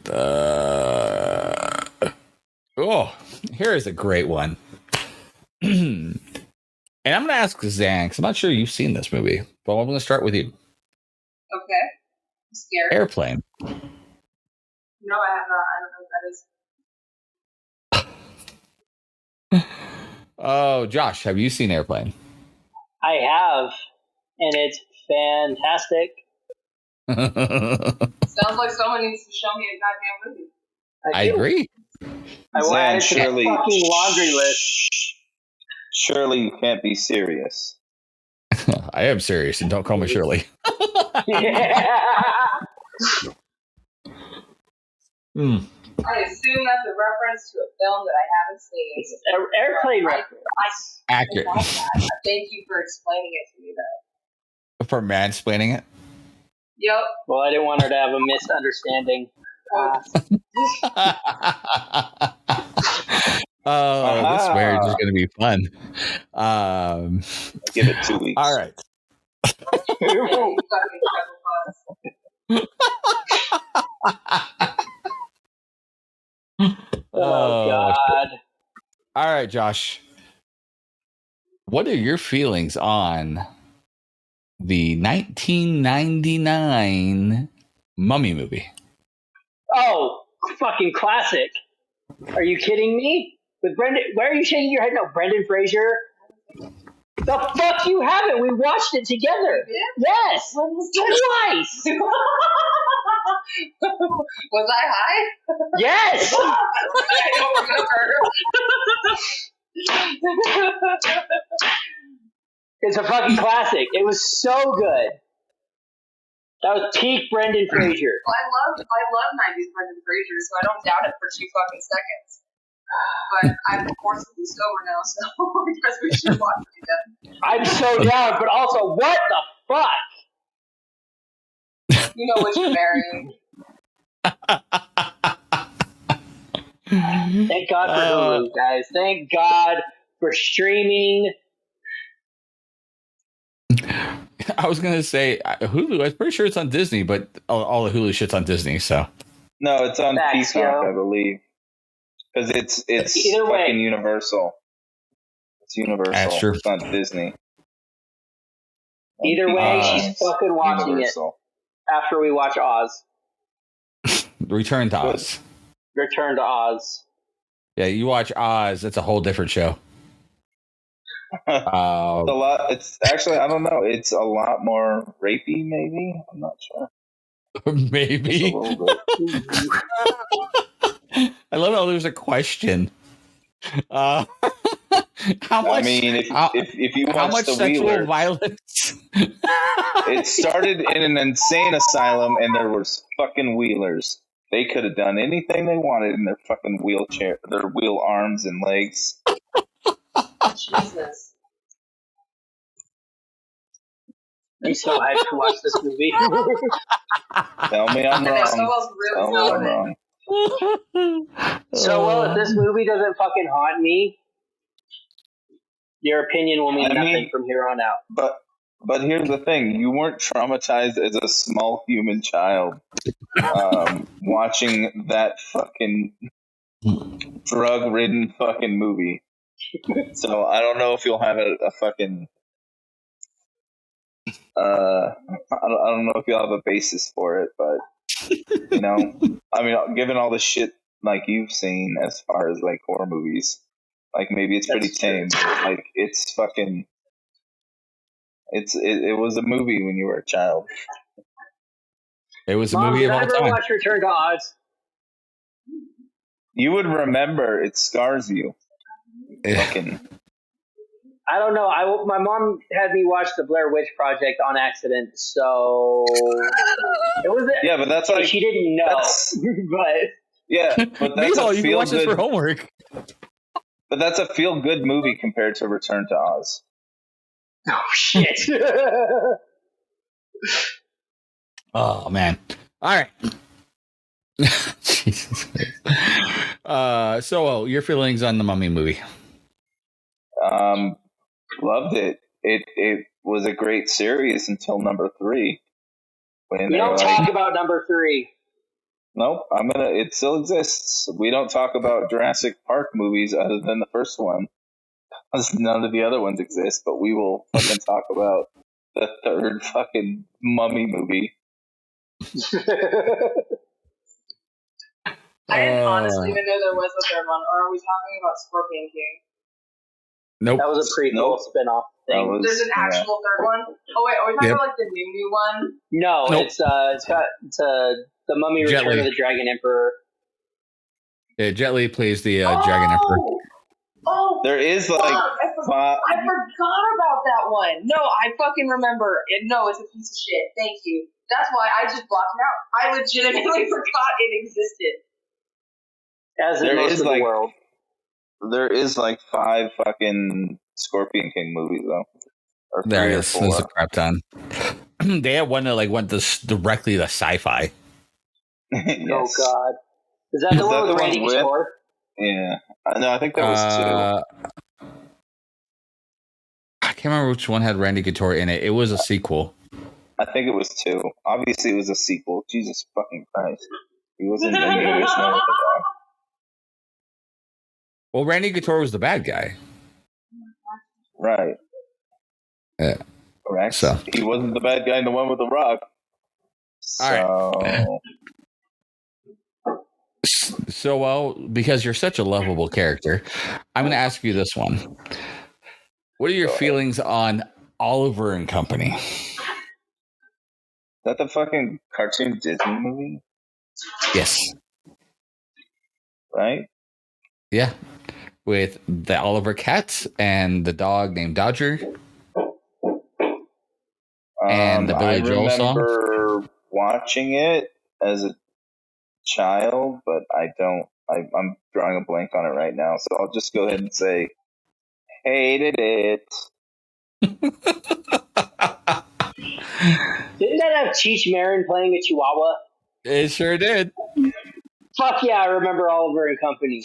Speaker 1: Here is a great one. And I'm going to ask Zan, because I'm not sure you've seen this movie, but I'm going to start with you.
Speaker 2: Okay. I'm scared.
Speaker 1: Airplane.
Speaker 2: No, I have not. I don't know what that is.
Speaker 1: Oh, Josh, have you seen Airplane?
Speaker 3: I have, and it's fantastic.
Speaker 2: Sounds like someone needs to show me a goddamn movie.
Speaker 1: I agree.
Speaker 3: I will add it to the fucking laundry list.
Speaker 4: Surely you can't be serious.
Speaker 1: I am serious, and don't call me Shirley.
Speaker 2: I assume that's a reference to a film that I haven't seen.
Speaker 3: It's an airplane reference.
Speaker 1: Accurate.
Speaker 2: Thank you for explaining it to me, though.
Speaker 1: For mansplaining it?
Speaker 2: Yep.
Speaker 3: Well, I didn't want her to have a misunderstanding.
Speaker 1: This marriage is going to be fun.
Speaker 4: Give it 2 weeks.
Speaker 1: All right.
Speaker 3: Oh, God.
Speaker 1: All right, Josh. What are your feelings on the 1999 Mummy movie?
Speaker 3: Oh, fucking classic. Are you kidding me? With Brendan, why are you shaking your head? No, Brendan Fraser. The fuck you haven't? We watched it together. Yes, twice.
Speaker 2: Was I high?
Speaker 3: Yes.
Speaker 2: I don't remember.
Speaker 3: It's a fucking classic. It was so good. That was peak Brendan Fraser.
Speaker 2: Well, I love 90s Brendan Fraser, so I don't doubt it for 2 fucking seconds. But I'm forcibly sober now, so I guess we should watch it again.
Speaker 3: I'm so down, but also, what the fuck?
Speaker 2: You know what you're marrying.
Speaker 3: Thank God for Hulu, guys. Thank God for streaming.
Speaker 1: I was gonna say Hulu. I'm pretty sure it's on Disney, but all the Hulu shit's on Disney. So
Speaker 4: No, it's on
Speaker 3: Facts,
Speaker 4: Peacock,
Speaker 3: yo.
Speaker 4: I believe, because it's
Speaker 3: Either way.
Speaker 4: fucking Universal. It's Universal.
Speaker 1: That's true.
Speaker 4: It's not Disney.
Speaker 3: Either way,
Speaker 1: Uh,
Speaker 3: she's fucking watching
Speaker 4: Universal.
Speaker 3: it after we watch Oz.
Speaker 1: Return to Oz.
Speaker 3: Return to Oz.
Speaker 1: Yeah, you watch Oz. That's a whole different show.
Speaker 4: It's a lot. It's actually, I don't know. It's a lot more rapey, maybe. I'm not sure.
Speaker 1: Maybe.
Speaker 4: Just a little bit.
Speaker 1: I love how there's a question. How much?
Speaker 4: I mean, if you
Speaker 1: how
Speaker 4: watch
Speaker 1: much
Speaker 4: the
Speaker 1: sexual
Speaker 4: Wheeler,
Speaker 1: violence?
Speaker 4: it started in an insane asylum, and there was fucking wheelers. They could have done anything they wanted in their fucking wheelchair, their wheel arms and legs.
Speaker 2: Jesus.
Speaker 3: I'm so hyped to watch this movie.
Speaker 4: Tell me I'm
Speaker 2: And if
Speaker 4: wrong.
Speaker 2: someone's really
Speaker 4: Tell me I'm
Speaker 2: feeling it.
Speaker 4: wrong.
Speaker 3: So, well, if this movie doesn't fucking haunt me, your opinion will mean nothing from here on out.
Speaker 4: But here's the thing: you weren't traumatized as a small human child watching that fucking drug-ridden fucking movie. So I don't know if you'll have a fucking. I don't know if you'll have a basis for it, but you know, I mean, given all the shit like you've seen as far as like horror movies, like maybe it's pretty
Speaker 3: That's true.
Speaker 4: tame. Like it's fucking. It was a movie when you were a child.
Speaker 1: It was a
Speaker 3: Mom,
Speaker 1: movie
Speaker 3: did
Speaker 1: of
Speaker 3: I
Speaker 1: all
Speaker 3: ever
Speaker 1: time.
Speaker 3: watch Return to Oz?
Speaker 4: You would remember. It scars you.
Speaker 1: Yeah.
Speaker 4: Fucking.
Speaker 3: I don't know. My mom had me watch the Blair Witch Project on accident, so it was.
Speaker 4: Yeah, but that's like
Speaker 3: she didn't know, but
Speaker 4: yeah, but that's
Speaker 1: Meanwhile,
Speaker 4: a
Speaker 1: you can watch this for
Speaker 4: feel-good.
Speaker 1: homework.
Speaker 4: But that's a feel-good movie compared to Return to Oz.
Speaker 3: oh shit.
Speaker 1: Oh man! All right. Jesus. So, your feelings on the Mummy movie?
Speaker 4: Loved it. It was a great series until number 3. When
Speaker 3: We
Speaker 4: they
Speaker 3: don't
Speaker 4: were
Speaker 3: talk
Speaker 4: like,
Speaker 3: about number 3.
Speaker 4: nope, it still exists. We don't talk about Jurassic Park movies other than the first one. None of the other ones exist, but we will fucking talk about the third fucking Mummy movie.
Speaker 2: I didn't honestly even know there was a third one, or are we talking about Scorpion King?
Speaker 1: Nope.
Speaker 3: That was a prequel
Speaker 4: Nope.
Speaker 3: spin-off
Speaker 4: That
Speaker 3: thing.
Speaker 4: was,
Speaker 2: There's an actual third one? Oh wait, are we talking
Speaker 1: Yep.
Speaker 2: about like the new one?
Speaker 3: No,
Speaker 1: Nope.
Speaker 3: it's The Mummy
Speaker 1: Jet
Speaker 3: Return
Speaker 1: Li.
Speaker 3: of the Dragon Emperor.
Speaker 1: Yeah, Jet Li plays the Dragon Emperor.
Speaker 2: Oh,
Speaker 4: There is
Speaker 2: fuck,
Speaker 4: like
Speaker 2: I forgot about that one. No, I fucking remember. No, it's a piece of shit. Thank you. That's why I just blocked it out. I legitimately forgot it existed.
Speaker 3: As in
Speaker 4: There
Speaker 3: most
Speaker 4: is,
Speaker 3: of the
Speaker 4: like-
Speaker 3: world.
Speaker 4: there is like 5 fucking Scorpion King movies though, or 3
Speaker 1: There
Speaker 4: or
Speaker 1: is. There's a
Speaker 4: 4.
Speaker 1: crap ton. They had one that like went directly to sci-fi.
Speaker 4: Yes.
Speaker 3: Oh god. Is that the
Speaker 4: Is
Speaker 3: one
Speaker 4: that
Speaker 3: with
Speaker 4: the
Speaker 3: Randy
Speaker 4: one with-
Speaker 3: Couture?
Speaker 4: Yeah. No, I think that was 2.
Speaker 1: I can't remember which one had Randy Couture in it. It was a sequel.
Speaker 4: I think it was 2. Obviously, it was a sequel. Jesus fucking Christ. He wasn't in the original with the guy.
Speaker 1: Well, Randy Couture was the bad guy.
Speaker 4: Right.
Speaker 1: Yeah.
Speaker 4: Correct.
Speaker 1: So.
Speaker 4: He wasn't the bad guy in the one with the rock. So.
Speaker 1: All So, well, because you're such a lovable character, I'm going to ask you this one. What are your feelings on Oliver and Company?
Speaker 4: Is that the fucking cartoon Disney movie?
Speaker 1: Yes.
Speaker 4: Right?
Speaker 1: Yeah. With the Oliver cat and the dog named Dodger. And the Billy
Speaker 4: I
Speaker 1: Joel song.
Speaker 4: remember watching it as a child, but I'm drawing a blank on it right now, so I'll just go ahead and say hated it.
Speaker 3: Didn't that have Cheech Marin playing a Chihuahua?
Speaker 1: It sure did.
Speaker 3: Fuck yeah, I remember Oliver and Company.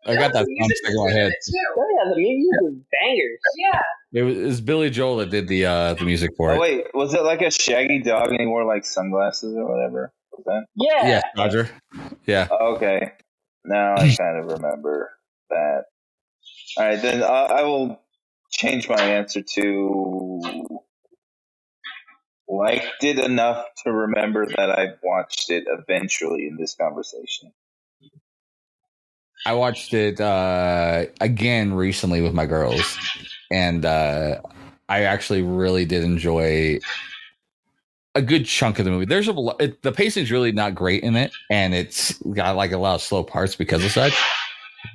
Speaker 1: I got that song stuck in my head.
Speaker 3: Oh yeah, the music was bangers.
Speaker 2: Yeah.
Speaker 1: It was Billy Joel that did the music for it.
Speaker 4: Oh wait, was it like a shaggy dog and he wore like sunglasses or whatever? Was that?
Speaker 3: Yeah.
Speaker 1: Dodger. Yeah.
Speaker 4: Okay, now I kind of remember that. All right, then I will change my answer to liked it enough to remember that I watched it eventually in this conversation.
Speaker 1: I watched it again recently with my girls, and I actually really did enjoy a good chunk of the movie. There's the pacing's really not great in it, and it's got like a lot of slow parts because of such.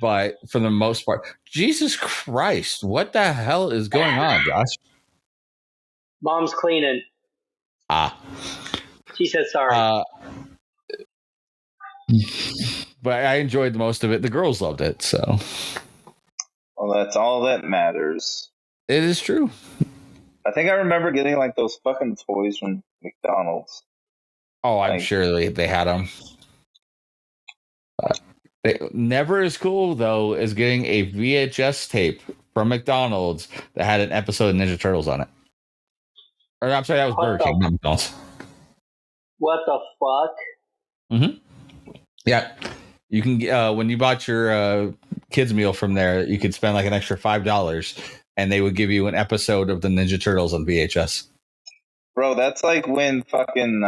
Speaker 1: But for the most part, Jesus Christ, what the hell is going on, Josh?
Speaker 3: Mom's cleaning. She said sorry.
Speaker 1: But I enjoyed most of it. The girls loved it, so.
Speaker 4: Well, that's all that matters.
Speaker 1: It is true.
Speaker 4: I think I remember getting like those fucking toys from McDonald's.
Speaker 1: Oh, I'm sure they had them. Never as cool, though, as getting a VHS tape from McDonald's that had an episode of Ninja Turtles on it. Or I'm sorry, that was Burger King, not McDonald's.
Speaker 3: What the fuck?
Speaker 1: Mm-hmm. Yeah. You can when you bought your kids meal from there, you could spend like an extra $5 and they would give you an episode of the Ninja Turtles on VHS.
Speaker 4: Bro, that's like when fucking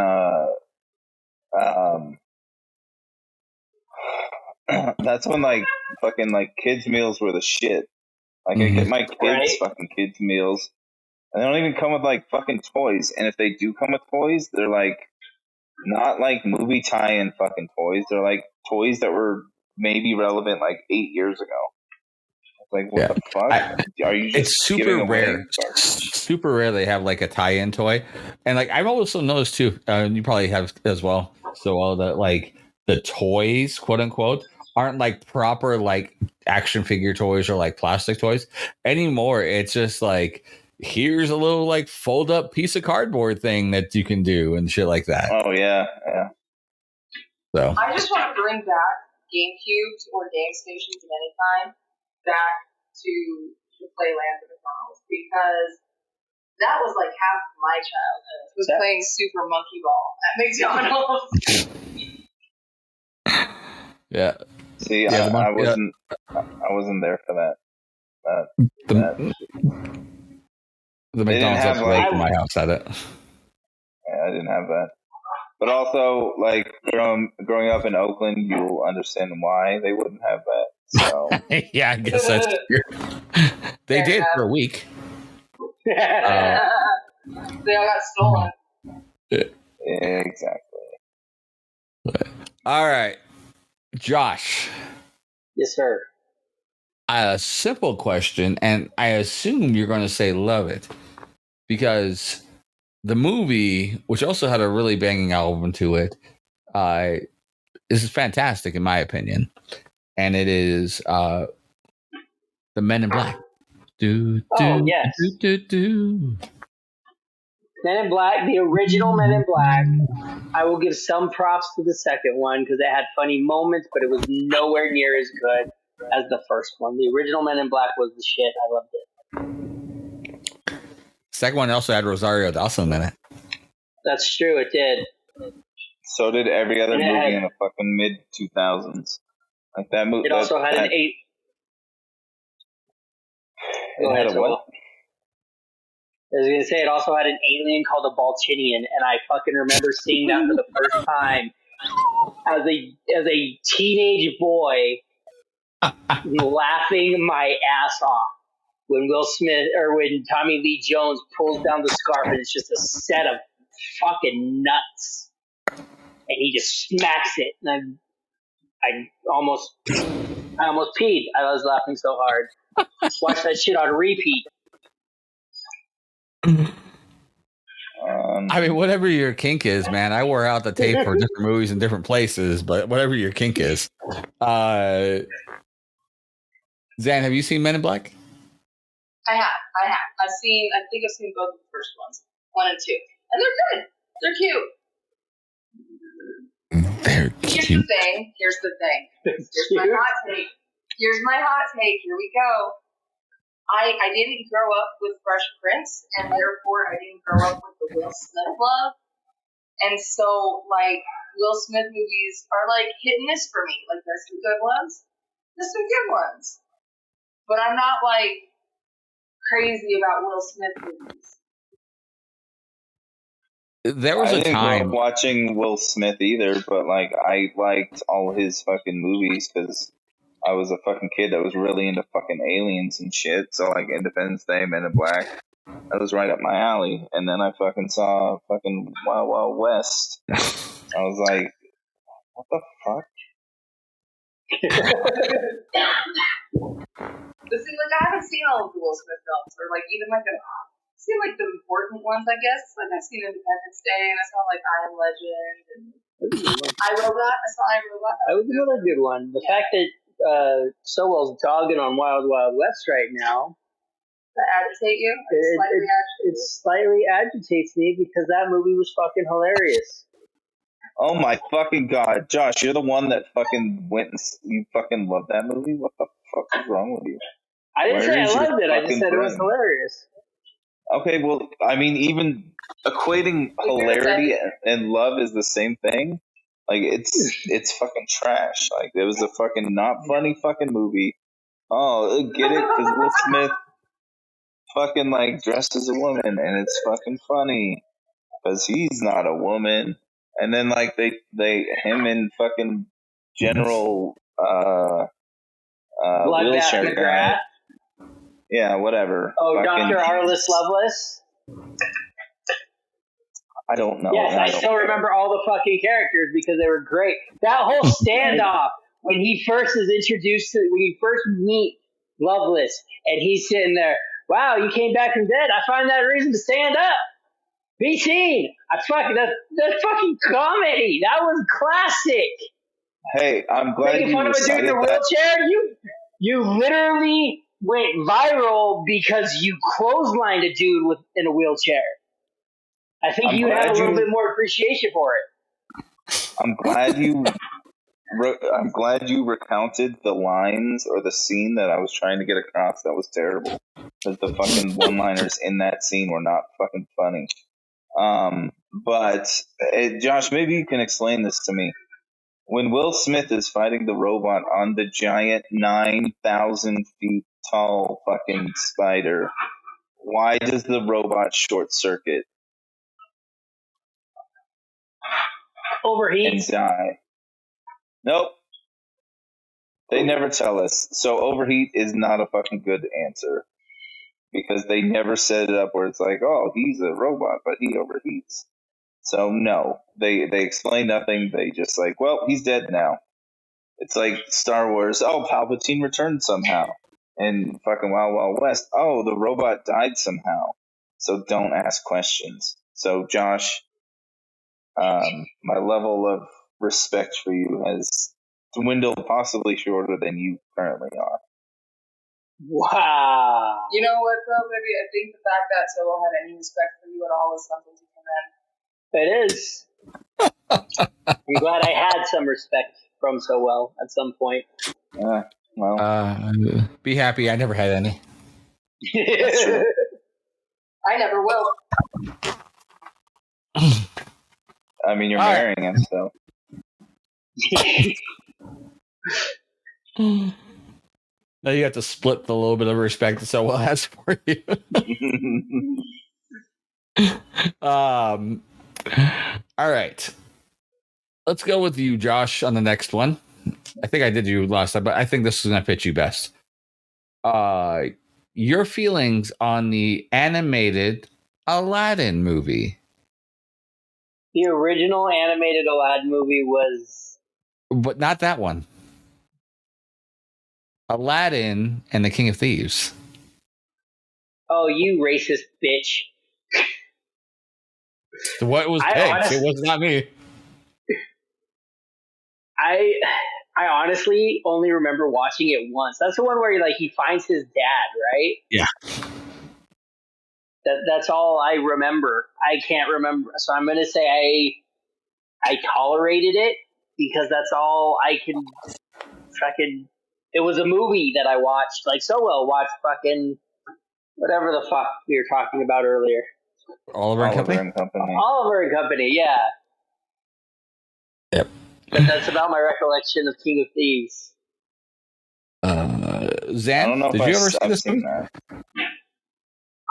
Speaker 4: that's when like fucking like kids meals were the shit. Like I get my kids fucking kids meals and they don't even come with like fucking toys. And if they do come with toys, they're like not like movie tie-in fucking toys. They're like toys that were maybe relevant like 8 years ago. Like what the fuck? Are you just
Speaker 1: it's super rare. Super rare they have like a tie-in toy. And like I've also noticed too, and you probably have as well. So all the like the toys, quote unquote, aren't like proper like action figure toys or like plastic toys anymore. It's just like here's a little like fold up piece of cardboard thing that you can do and shit like that.
Speaker 4: Oh yeah.
Speaker 1: So
Speaker 2: I just want to bring back GameCubes or game stations of any kind back to the playland of McDonald's because that was like half of my childhood was playing Super Monkey Ball at McDonald's.
Speaker 4: Yeah. See, I wasn't there for that.
Speaker 1: The McDonald's that's right in my house had it.
Speaker 4: Yeah, I didn't have that. But also, like growing up in Oakland, you'll understand why they wouldn't have that. So
Speaker 1: yeah, I guess that's true. They did for a week.
Speaker 2: They all got stolen.
Speaker 4: Yeah, exactly.
Speaker 1: All right, Josh.
Speaker 3: Yes, sir.
Speaker 1: A simple question, and I assume you're going to say love it because the movie, which also had a really banging album to it, is fantastic in my opinion, and it is the Men in Black.
Speaker 3: Yes. Men in Black, the original Men in Black. I will give some props to the second one because it had funny moments, but it was nowhere near as good as the first one. The original Men in Black was the shit. I loved it.
Speaker 1: Second one also had Rosario Dawson in it.
Speaker 3: That's true, it did.
Speaker 4: So did every other movie in the fucking mid 2000s. Like that movie.
Speaker 3: It also had an eight.
Speaker 4: It had a what?
Speaker 3: I was gonna say it also had an alien called a Baltinian, and I fucking remember seeing that for the first time as a teenage boy laughing my ass off when Will Smith or when Tommy Lee Jones pulls down the scarf and it's just a set of fucking nuts, and he just smacks it, and I almost peed. I was laughing so hard. Watch that shit on repeat.
Speaker 1: I mean, whatever your kink is, man. I wore out the tape for different movies in different places, but whatever your kink is. Zan, have you seen Men in Black?
Speaker 2: I have. I think I've seen both of the first ones, 1 and 2, and they're good. They're cute. Here's the thing. Here's my hot take. Here we go. I didn't grow up with Fresh Prince, and therefore I didn't grow up with the Will Smith love. And so, like, Will Smith movies are like hit and miss for me. Like, there's some good ones, there's some good ones, but I'm not like crazy about Will Smith movies.
Speaker 1: There was a time
Speaker 4: grow up watching Will Smith either, but like I liked all his fucking movies because I was a fucking kid that was really into fucking aliens and shit. So like Independence Day, Men in Black, that was right up my alley. And then I fucking saw fucking Wild Wild West. I was like, what the fuck?
Speaker 2: But see, like, I haven't seen all of the Will Smith films, or like even like I've seen like the important ones, I guess. Like I've seen Independence Day, and I saw like I Am Legend, and iRobot. I saw iRobot.
Speaker 3: That was another good one. The fact that Sowell's dogging on Wild Wild West right now.
Speaker 2: That agitate you?
Speaker 3: It slightly agitates me because that movie was fucking hilarious.
Speaker 4: Oh my fucking god, Josh, you're the one that fucking went and you fucking loved that movie? What the fuck is wrong with you?
Speaker 3: I didn't say I loved it, I just said it was hilarious.
Speaker 4: Okay, well, I mean, even equating hilarity and love is the same thing. Like, it's fucking trash. Like, it was a fucking not funny fucking movie. Oh, get it? Because Will Smith fucking, like, dressed as a woman, and it's fucking funny. Because he's not a woman. And then, like, him and fucking General, wheelchair guy. Yeah, whatever.
Speaker 3: Oh,
Speaker 4: fucking
Speaker 3: Dr. Arliss Lovelace?
Speaker 4: I don't know.
Speaker 3: Yes, I still remember all the fucking characters because they were great. That whole standoff when he first is introduced to, when you first meet Lovelace and he's sitting there, wow, you came back from dead. I find that a reason to stand up. Be seen. That's fucking comedy. That was classic.
Speaker 4: Hey, I'm glad
Speaker 3: making fun of a dude in a wheelchair. You literally went viral because you clotheslined a dude in a wheelchair. I think you have a little bit more appreciation for it.
Speaker 4: I'm glad you recounted the lines or the scene that I was trying to get across. That was terrible. Because the fucking one-liners in that scene were not fucking funny. But Josh, maybe you can explain this to me. When Will Smith is fighting the robot on the giant 9,000 feet tall fucking spider, why does the robot short circuit?
Speaker 3: Overheat.
Speaker 4: And die. Nope. They never tell us. So overheat is not a fucking good answer. Because they never set it up where it's like, oh, he's a robot, but he overheats. So no, they explain nothing. They just like, well, he's dead now. It's like Star Wars. Oh, Palpatine returned somehow. And fucking Wild Wild West. Oh, the robot died somehow. So don't ask questions. So Josh, my level of respect for you has dwindled possibly shorter than you currently are.
Speaker 3: Wow.
Speaker 2: You know what, though, baby? I think the fact that Sowell had any respect for you at all is something to commend.
Speaker 3: It is. I'm glad I had some respect from Sowell at some point.
Speaker 1: Be happy I never had any.
Speaker 3: That's true.
Speaker 2: I never will.
Speaker 4: I mean, you're marrying him, so.
Speaker 1: Now you have to split the little bit of respect that Sowell has for you. All right. Let's go with you, Josh, on the next one. I think I did you last time, but I think this is going to fit you best. Your feelings on the animated Aladdin movie,
Speaker 3: The original animated Aladdin movie was.
Speaker 1: but not that one. Aladdin and the King of Thieves.
Speaker 3: Oh, you racist bitch!
Speaker 1: What was picked? It was not me.
Speaker 3: I honestly only remember watching it once. That's the one where he finds his dad, right?
Speaker 1: Yeah.
Speaker 3: That's all I remember. I can't remember, so I'm gonna say I tolerated it because that's all I can fucking. It was a movie that I watched. Like Solo watched fucking whatever the fuck we were talking about earlier.
Speaker 1: Oliver and Company.
Speaker 3: Oliver and Company, yeah.
Speaker 1: Yep.
Speaker 3: But that's about my recollection of King of Thieves.
Speaker 1: Zan,
Speaker 4: I don't know
Speaker 1: did
Speaker 4: if
Speaker 1: you ever see
Speaker 4: I've
Speaker 1: this
Speaker 4: seen
Speaker 1: one?
Speaker 4: that.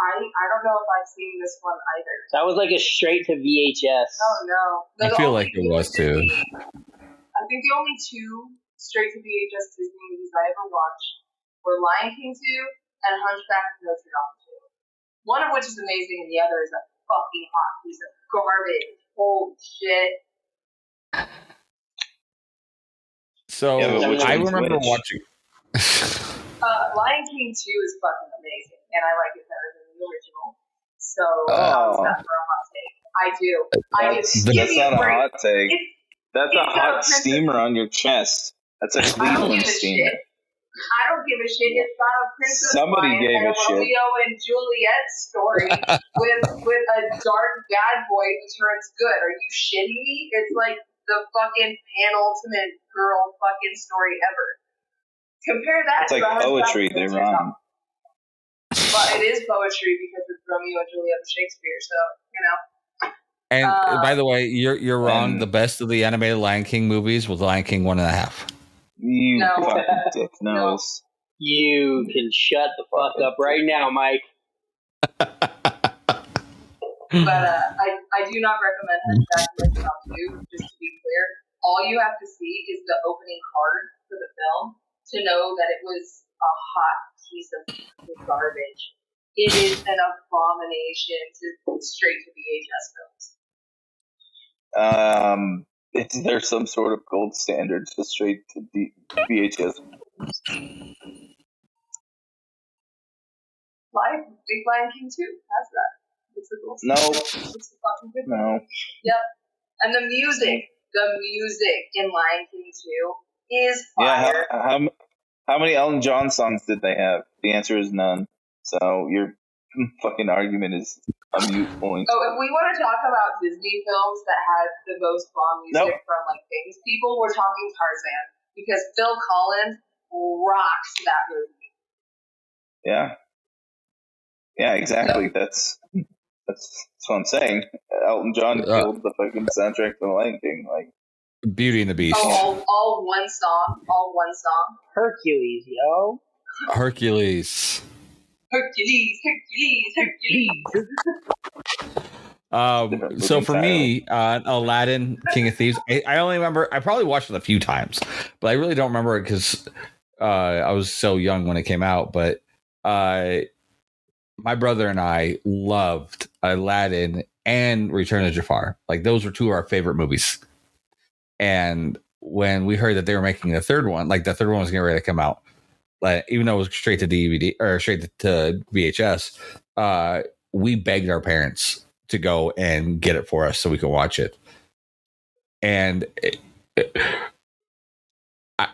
Speaker 2: I don't know if I've seen this one either.
Speaker 3: That was like a straight to VHS.
Speaker 2: Oh no.
Speaker 1: I feel like it was too.
Speaker 2: I think the only two straight to VHS Disney movies I ever watched were Lion King 2 and Hunchback of Notre Dame 2. One of which is amazing and the other is a fucking hot piece of garbage. Holy shit.
Speaker 1: So I remember watching.
Speaker 2: Lion King 2 is fucking amazing, and I like it better than the original. So
Speaker 4: Oh.
Speaker 2: that's for a hot take. I do.
Speaker 4: That's not a hot take. That's a
Speaker 2: it's
Speaker 4: hot
Speaker 2: a
Speaker 4: steamer on your chest. That's a
Speaker 2: I don't
Speaker 4: Cleveland
Speaker 2: give a
Speaker 4: steamer.
Speaker 2: shit. I don't give a shit. It's not a Princess
Speaker 4: Somebody
Speaker 2: Bride
Speaker 4: gave
Speaker 2: and
Speaker 4: a shit.
Speaker 2: Romeo and Juliet story with a dark bad boy who turns good. Are you shitting me? It's like the fucking penultimate girl fucking story ever. Compare that
Speaker 4: It's
Speaker 2: to
Speaker 4: like poetry. They rhyme.
Speaker 2: But it is poetry because it's Romeo and Juliet of Shakespeare. So
Speaker 1: And by the way, you're wrong.
Speaker 4: And-
Speaker 1: The best of the animated Lion King movies was Lion King 1.5.
Speaker 4: You
Speaker 2: No.
Speaker 4: fucking dick nose.
Speaker 3: You can shut the fuck up right now, Mike.
Speaker 2: But I do not recommend Hunchback of Notre Dame 2, just to be clear. All you have to see is the opening card for the film to know that it was a hot piece of garbage. It is an abomination to straight to VHS films.
Speaker 4: Is there some sort of gold standard to straight to VHS?
Speaker 2: Big Lion King 2 has that. It's a gold
Speaker 4: No.
Speaker 2: standard. It's a fucking good one.
Speaker 4: No.
Speaker 2: Yep. And the music in Lion King 2 is
Speaker 4: Yeah.
Speaker 2: fire.
Speaker 4: How many Elton John songs did they have? The answer is none. So your fucking argument is a mute point.
Speaker 2: Oh, if we want to talk about Disney films that had the most bomb music from like famous people, we're talking Tarzan because Phil Collins rocks that movie.
Speaker 4: Yeah. Yeah, exactly. That's what I'm saying. Elton John killed the fucking soundtrack to The Lion King. Like
Speaker 1: Beauty and the Beast.
Speaker 2: All one song.
Speaker 3: Hercules, yo.
Speaker 1: Hercules. So for me, Aladdin, King of Thieves, I only remember, I probably watched it a few times, but I really don't remember it because I was so young when it came out. But my brother and I loved Aladdin and Return of Jafar. Like those were two of our favorite movies. And when we heard that they were making the third one, like the third one was getting ready to come out, like even though it was straight to DVD or straight to VHS, we begged our parents to go and get it for us so we could watch it. And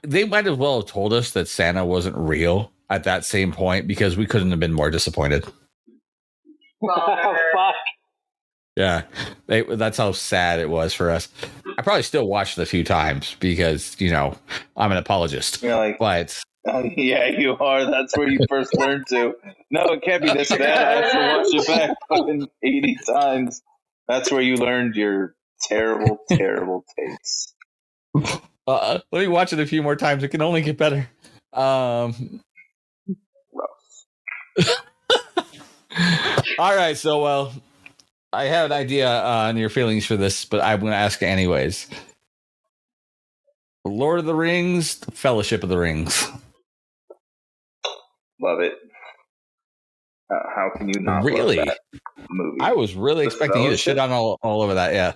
Speaker 1: they might as well have told us that Santa wasn't real at that same point because we couldn't have been more disappointed.
Speaker 3: Fuck.
Speaker 1: Yeah, that's how sad it was for us. I probably still watched it a few times because, you know, I'm an apologist.
Speaker 4: you're like,
Speaker 1: but
Speaker 4: yeah, you are. That's where you first learned to. No, it can't be this bad. I have to watch it back fucking 80 times. That's where you learned your terrible, terrible takes.
Speaker 1: let me watch it a few more times. It can only get better. All right, so well, I have an idea on your feelings for this, but I'm going to ask it anyways. Lord of the Rings, Fellowship of the Rings.
Speaker 4: Love it. How can you not love
Speaker 1: Really?
Speaker 4: that movie?
Speaker 1: I was really
Speaker 4: The
Speaker 1: expecting you to shit
Speaker 4: Fellowship?
Speaker 1: on all over that. Yeah.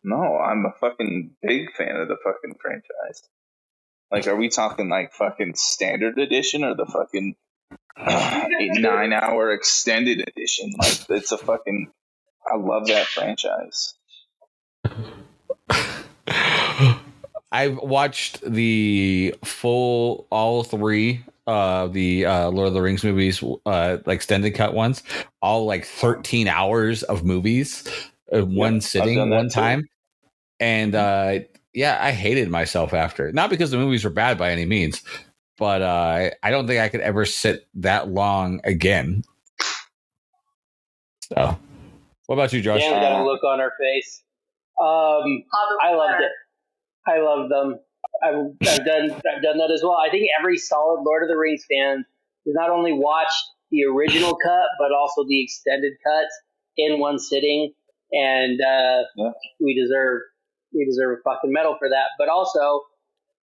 Speaker 4: No, I'm a fucking big fan of the fucking franchise. Like, are we talking like fucking standard edition or the fucking 9-hour extended edition? Like, it's a fucking. I love that franchise.
Speaker 1: I've watched the full, all three the Lord of the Rings movies, extended cut ones, all like 13 hours of movies, one
Speaker 4: I've
Speaker 1: sitting,
Speaker 4: done
Speaker 1: one
Speaker 4: that too.
Speaker 1: time. And yeah, I hated myself after. Not because the movies were bad by any means, but I don't think I could ever sit that long again. So, what about you, Josh?
Speaker 3: Dan's got a look on her face. I loved it. I love them. I've done that as well. I think every solid Lord of the Rings fan has not only watched the original cut but also the extended cut in one sitting, and we deserve a fucking medal for that. But also,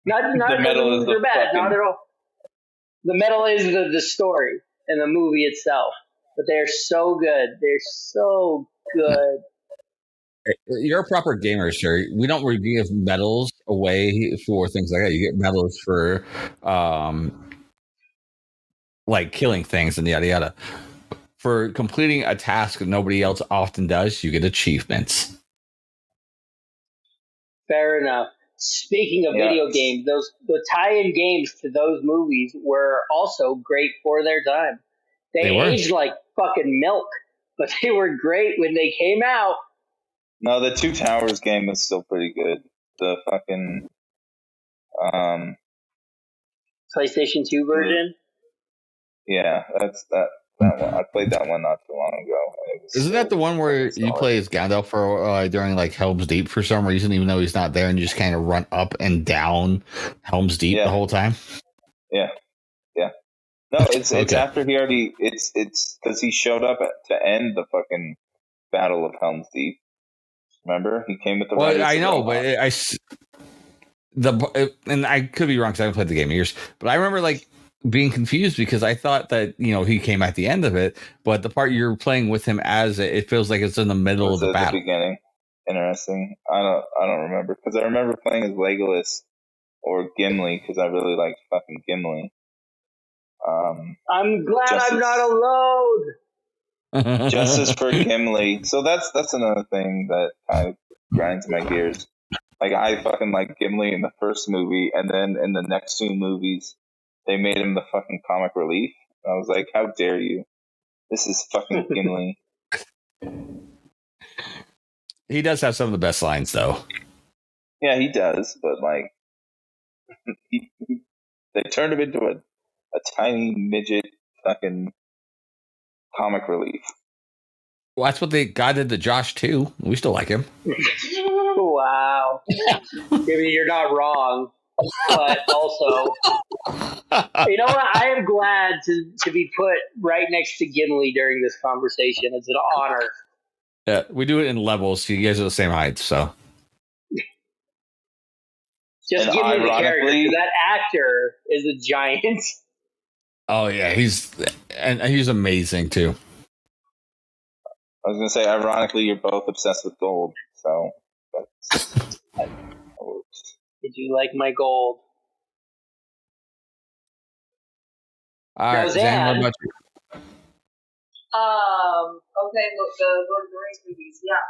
Speaker 3: not
Speaker 4: The medal is
Speaker 3: movies are bad,
Speaker 4: fucking.
Speaker 3: not at all. The medal is the story and the movie itself, but they're so good. They're so good.
Speaker 1: You're a proper gamer, sir. We don't really give medals away for things like that. You get medals for like killing things and yada yada. For completing a task that nobody else often does, you get achievements.
Speaker 3: Fair enough. Speaking of video games, the tie-in games to those movies were also great for their time. They aged like fucking milk, but they were great when they came out.
Speaker 4: No, the Two Towers game is still pretty good. The fucking
Speaker 3: PlayStation 2 version.
Speaker 4: Yeah, that's that one. I played that one not too long ago.
Speaker 1: Isn't that the one where you play as Gandalf for during like Helm's Deep for some reason, even though he's not there, and you just kind of run up and down Helm's Deep the whole time?
Speaker 4: Yeah. No, it's after he already it's because he showed up to end the fucking Battle of Helm's Deep. Remember, he came with the.
Speaker 1: Well, I know, but and I could be wrong because I haven't played the game in years, but I remember like being confused because I thought that he came at the end of it, but the part you're playing with him as it feels like it's in the middle of the battle.
Speaker 4: The beginning. Interesting. I don't remember because I remember playing as Legolas or Gimli because I really liked fucking Gimli.
Speaker 3: I'm glad I'm not alone.
Speaker 4: Justice for Gimli. So that's another thing that kind of grinds my gears. Like I fucking like Gimli in the first movie, and then in the next two movies, they made him the fucking comic relief. I was like, how dare you? This is fucking Gimli.
Speaker 1: He does have some of the best lines, though.
Speaker 4: Yeah, he does, but like, they turned him into a tiny midget fucking comic relief.
Speaker 1: Well, that's what God did to Josh too. We still like him.
Speaker 3: Wow. Maybe you're not wrong, but also, you know what? I am glad to be put right next to Gimli during this conversation. It's an honor.
Speaker 1: Yeah, we do it in levels. You guys are the same height, so.
Speaker 3: Just give me the character. That actor is a giant.
Speaker 1: Oh yeah, he's amazing too.
Speaker 4: I was gonna say, ironically, you're both obsessed with gold, so that works.
Speaker 3: Did you like my gold?
Speaker 1: All right, Zan, what about you?
Speaker 2: Okay, look, the Lord of the Rings movies. Yeah.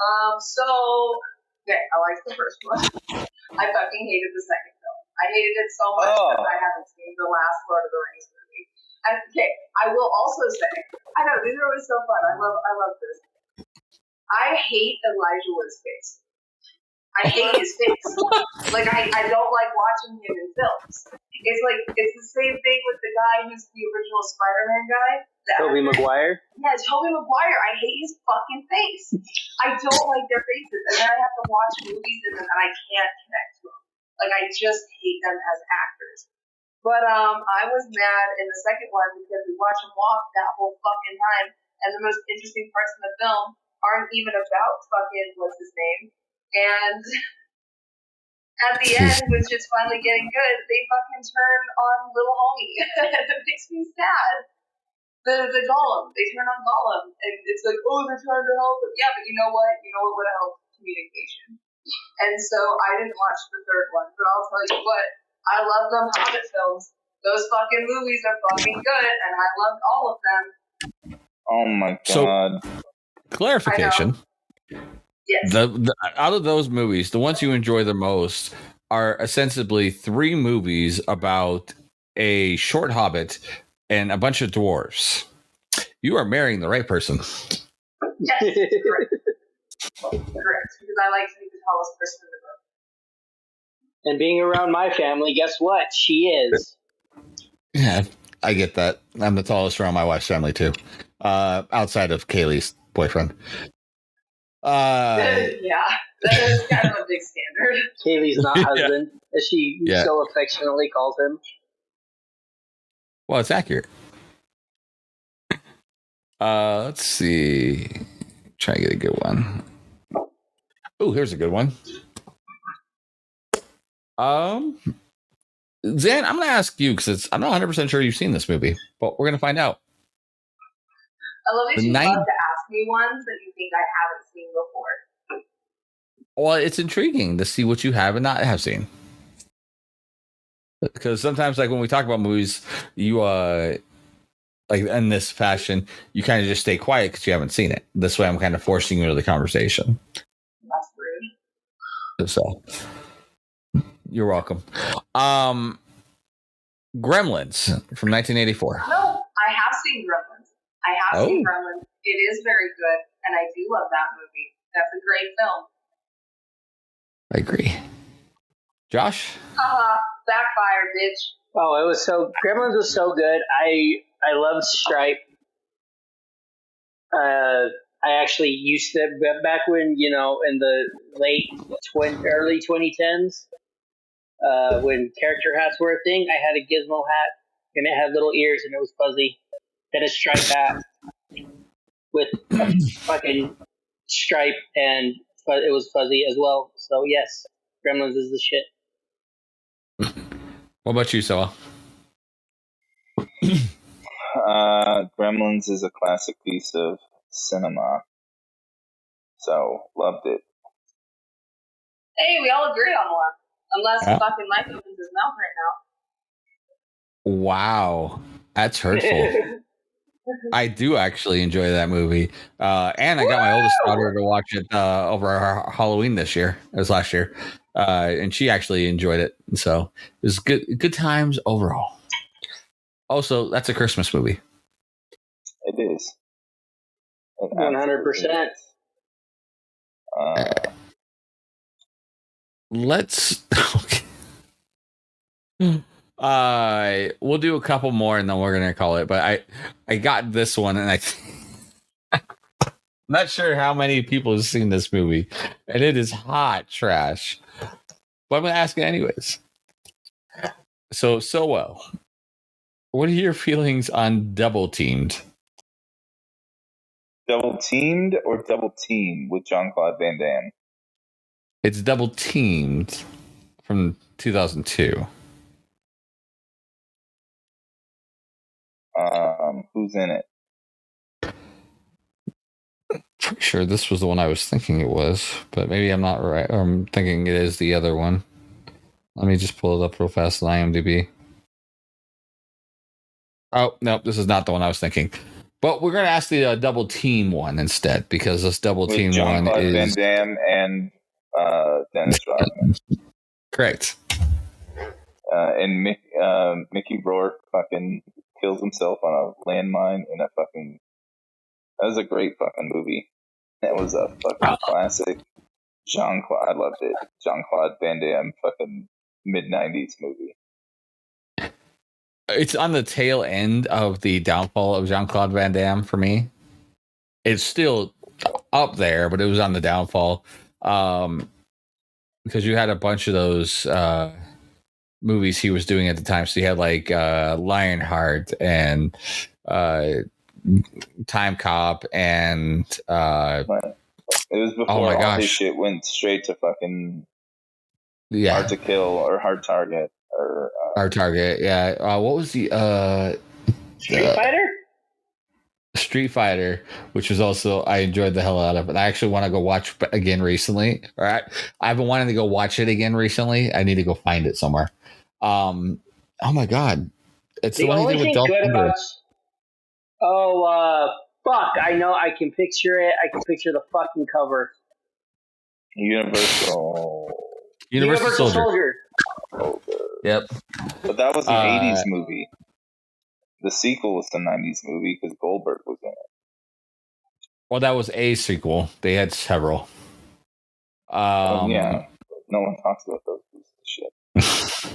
Speaker 2: Okay, I liked the first one. I fucking hated the second film. I hated it so much that I haven't seen the last Lord of the Rings movie. And okay, I will also say, I know these are always so fun. I love this. I hate Elijah Wood's face. I hate his face. Like I don't like watching him in films. It's like it's the same thing with the guy who's the original Spider-Man guy.
Speaker 3: Tobey Maguire?
Speaker 2: Yeah, Tobey Maguire. I hate his fucking face. I don't like their faces, and then I have to watch movies in them, and I can't connect to them. Like I just hate them as actors. But I was mad in the second one because we watched him walk that whole fucking time, and the most interesting parts in the film aren't even about fucking what's his name. And At the end, when shit's finally getting good, they fucking turn on little homie. It makes me sad. The Gollum, they turn on Gollum, and it's like, oh, they're trying to help him. Yeah, but you know what? You know what would help? Communication. And so I didn't watch the third one, but I'll tell you what, I love them Hobbit films. Those fucking movies are fucking good, and I loved all of them.
Speaker 4: Oh my god.
Speaker 1: So, clarification.
Speaker 2: Yes.
Speaker 1: Out of those movies, the ones you enjoy the most are ostensibly 3 movies about a short hobbit and a bunch of dwarves. You are marrying the right person.
Speaker 2: Yes, correct. Correct, because I like to be the tallest person in the room.
Speaker 3: And being around my family, guess what? She is.
Speaker 1: Yeah, I get that. I'm the tallest around my wife's family too, outside of Kaylee's boyfriend.
Speaker 2: Yeah, that is kind of a big standard.
Speaker 3: Kaylee's not husband, as she so affectionately calls him.
Speaker 1: Well, it's accurate. Let's see. Try to get a good one. Oh, here's a good one. Zan, I'm going to ask you because I'm not 100% sure you've seen this movie, but we're going to find out.
Speaker 2: I love that you love to ask me ones that you think I haven't seen before.
Speaker 1: Well, it's intriguing to see what you have and not have seen. Because sometimes, like when we talk about movies, you like in this fashion, you kind of just stay quiet because you haven't seen it. This way, I'm kind of forcing you into the conversation.
Speaker 2: That's rude.
Speaker 1: So, you're welcome. Gremlins from 1984.
Speaker 2: No, I have seen Gremlins. Seen Gremlins. It is very good, and I do love that movie. That's a great film.
Speaker 1: I agree. Josh?
Speaker 2: Backfire, bitch.
Speaker 3: Oh, it was so. Gremlins was so good. I loved Stripe. I actually used to back when in the early 2010s, when character hats were a thing. I had a Gizmo hat, and it had little ears, and it was fuzzy. Then a Stripe hat with a fucking stripe, and it was fuzzy as well. So yes, Gremlins is the shit.
Speaker 1: What about you, Soa?
Speaker 4: Gremlins is a classic piece of cinema. So, loved it.
Speaker 2: Hey, we all agree on one. Unless fucking Mike opens his mouth right now.
Speaker 1: Wow. That's hurtful. I do actually enjoy that movie. And I got my oldest daughter to watch it over our Halloween this year. It was last year. And she actually enjoyed it. So it was good times overall. Also, that's a Christmas movie.
Speaker 4: It is.
Speaker 3: 100%.
Speaker 1: Let's. We'll do a couple more and then we're gonna call it. But I got this one and I'm not sure how many people have seen this movie, and it is hot trash. But I'm gonna ask it anyways. So well, what are your feelings on Double Teamed?
Speaker 4: Double Teamed or Double Team with Jean-Claude Van Damme?
Speaker 1: It's Double Teamed from 2002.
Speaker 4: Who's in it?
Speaker 1: Pretty sure this was the one I was thinking it was, but maybe I'm not right. Or I'm thinking it is the other one. Let me just pull it up real fast on IMDb. Oh, no, this is not the one I was thinking. But we're going to ask the Double Team one instead, because this Double Team one is...
Speaker 4: Van Damme and Dennis Rodman.
Speaker 1: Correct.
Speaker 4: And Mickey Rourke fucking kills himself on a landmine in a fucking... That was a great fucking movie. That was a fucking classic. I loved it. Jean-Claude Van Damme fucking mid-90s movie.
Speaker 1: It's on the tail end of the downfall of Jean-Claude Van Damme for me. It's still up there, but it was on the downfall. Because you had a bunch of those movies he was doing at the time. So you had like Lionheart and Time Cop and
Speaker 4: it was before all this shit went straight to fucking
Speaker 1: Yeah.
Speaker 4: Hard to Kill or Hard Target or
Speaker 1: Our target. Yeah. What was the
Speaker 3: Street Fighter?
Speaker 1: Street Fighter, which was also I enjoyed the hell out of it. I actually want to go watch again recently. All right, I've been wanting to go watch it again recently. I need to go find it somewhere. Oh my god, it's the
Speaker 3: The
Speaker 1: one he
Speaker 3: only
Speaker 1: did with
Speaker 3: thing
Speaker 1: Dolph
Speaker 3: good
Speaker 1: Lundgren.
Speaker 3: about fuck, I know, I can picture it. I can picture the fucking cover.
Speaker 4: Universal.
Speaker 1: Universal
Speaker 3: Soldier.
Speaker 1: Yep.
Speaker 4: But that was an 80s movie. The sequel was the 90s movie because Goldberg was in it.
Speaker 1: Well, that was a sequel. They had several.
Speaker 4: Yeah. No one talks about those pieces of shit.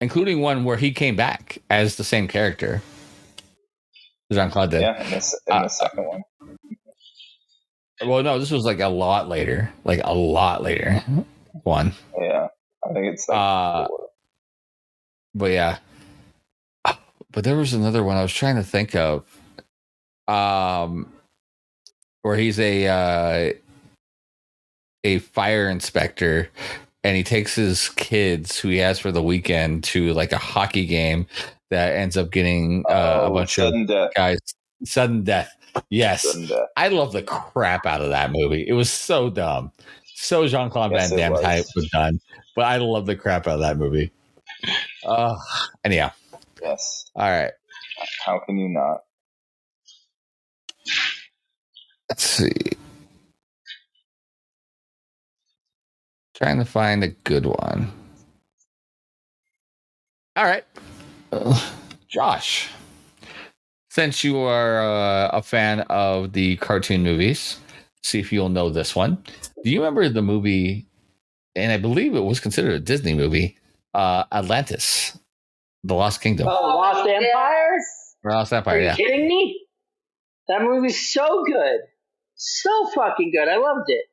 Speaker 1: Including one where he came back as the same character. Jean-Claude did.
Speaker 4: Yeah, in the second one.
Speaker 1: Well, no, this was like a lot later. One.
Speaker 4: Yeah. I think it's like four.
Speaker 1: But yeah. But there was another one I was trying to think of. Where he's a fire inspector and he takes his kids who he has for the weekend to like a hockey game that ends up getting a bunch of guys. Sudden Death. Yes.
Speaker 4: Sudden Death.
Speaker 1: I love the crap out of that movie. It was so dumb. So Jean-Claude Van Damme type was done. But I love the crap out of that movie. Anyhow.
Speaker 4: Yes.
Speaker 1: All right.
Speaker 4: How can you not?
Speaker 1: Let's see. Trying to find a good one. All right. Josh, since you are a fan of the cartoon movies, see if you'll know this one. Do you remember the movie, and I believe it was considered a Disney movie, Atlantis, The Lost Kingdom?
Speaker 3: Oh, Lost Empire?
Speaker 1: Lost Empire,
Speaker 3: Are you kidding me? That movie's so good. So fucking good. I loved it.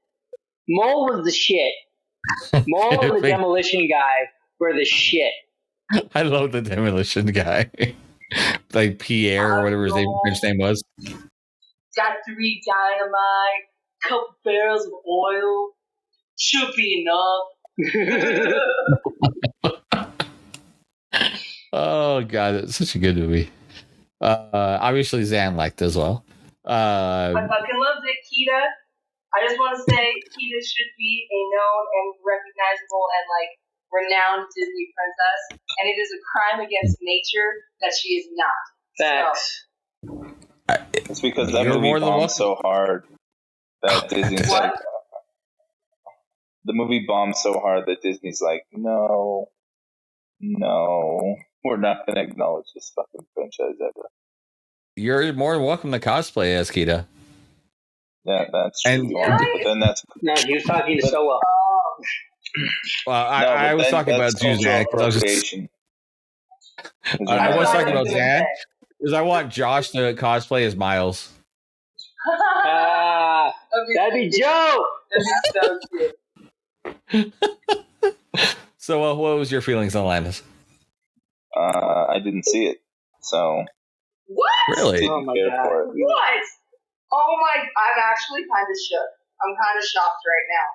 Speaker 3: Mole was the shit. Mole and the demolition guy were the shit.
Speaker 1: I love the demolition guy. Like Pierre or whatever his name was.
Speaker 2: Got 3 dynamite, couple barrels of oil. Should be enough.
Speaker 1: Oh god, it's such a good movie. Obviously Zan liked it as well.
Speaker 2: I fucking loved it, Kita. I just want to say Kita should be a known and recognizable and like renowned Disney princess, and it is a crime against nature that she is not.
Speaker 3: Facts.
Speaker 2: So.
Speaker 4: It's because that movie bombed so hard that Disney's like, the movie bombed so hard that Disney's like, no, we're not going to acknowledge this fucking franchise ever.
Speaker 1: You're more than welcome to cosplay as Kita.
Speaker 4: Yeah, that's true.
Speaker 2: But
Speaker 4: then that's
Speaker 3: no, he was talking to Soa.
Speaker 1: Well, I was talking about Zan. I was talking about Zan because I want Josh to cosplay as Miles.
Speaker 3: That'd be Joe.
Speaker 1: So, what was your feelings on Atlantis?
Speaker 4: I didn't see it, so
Speaker 2: what?
Speaker 1: Really?
Speaker 3: Oh my god!
Speaker 2: What? Oh my! I'm actually kind of shook. I'm kind of shocked right now.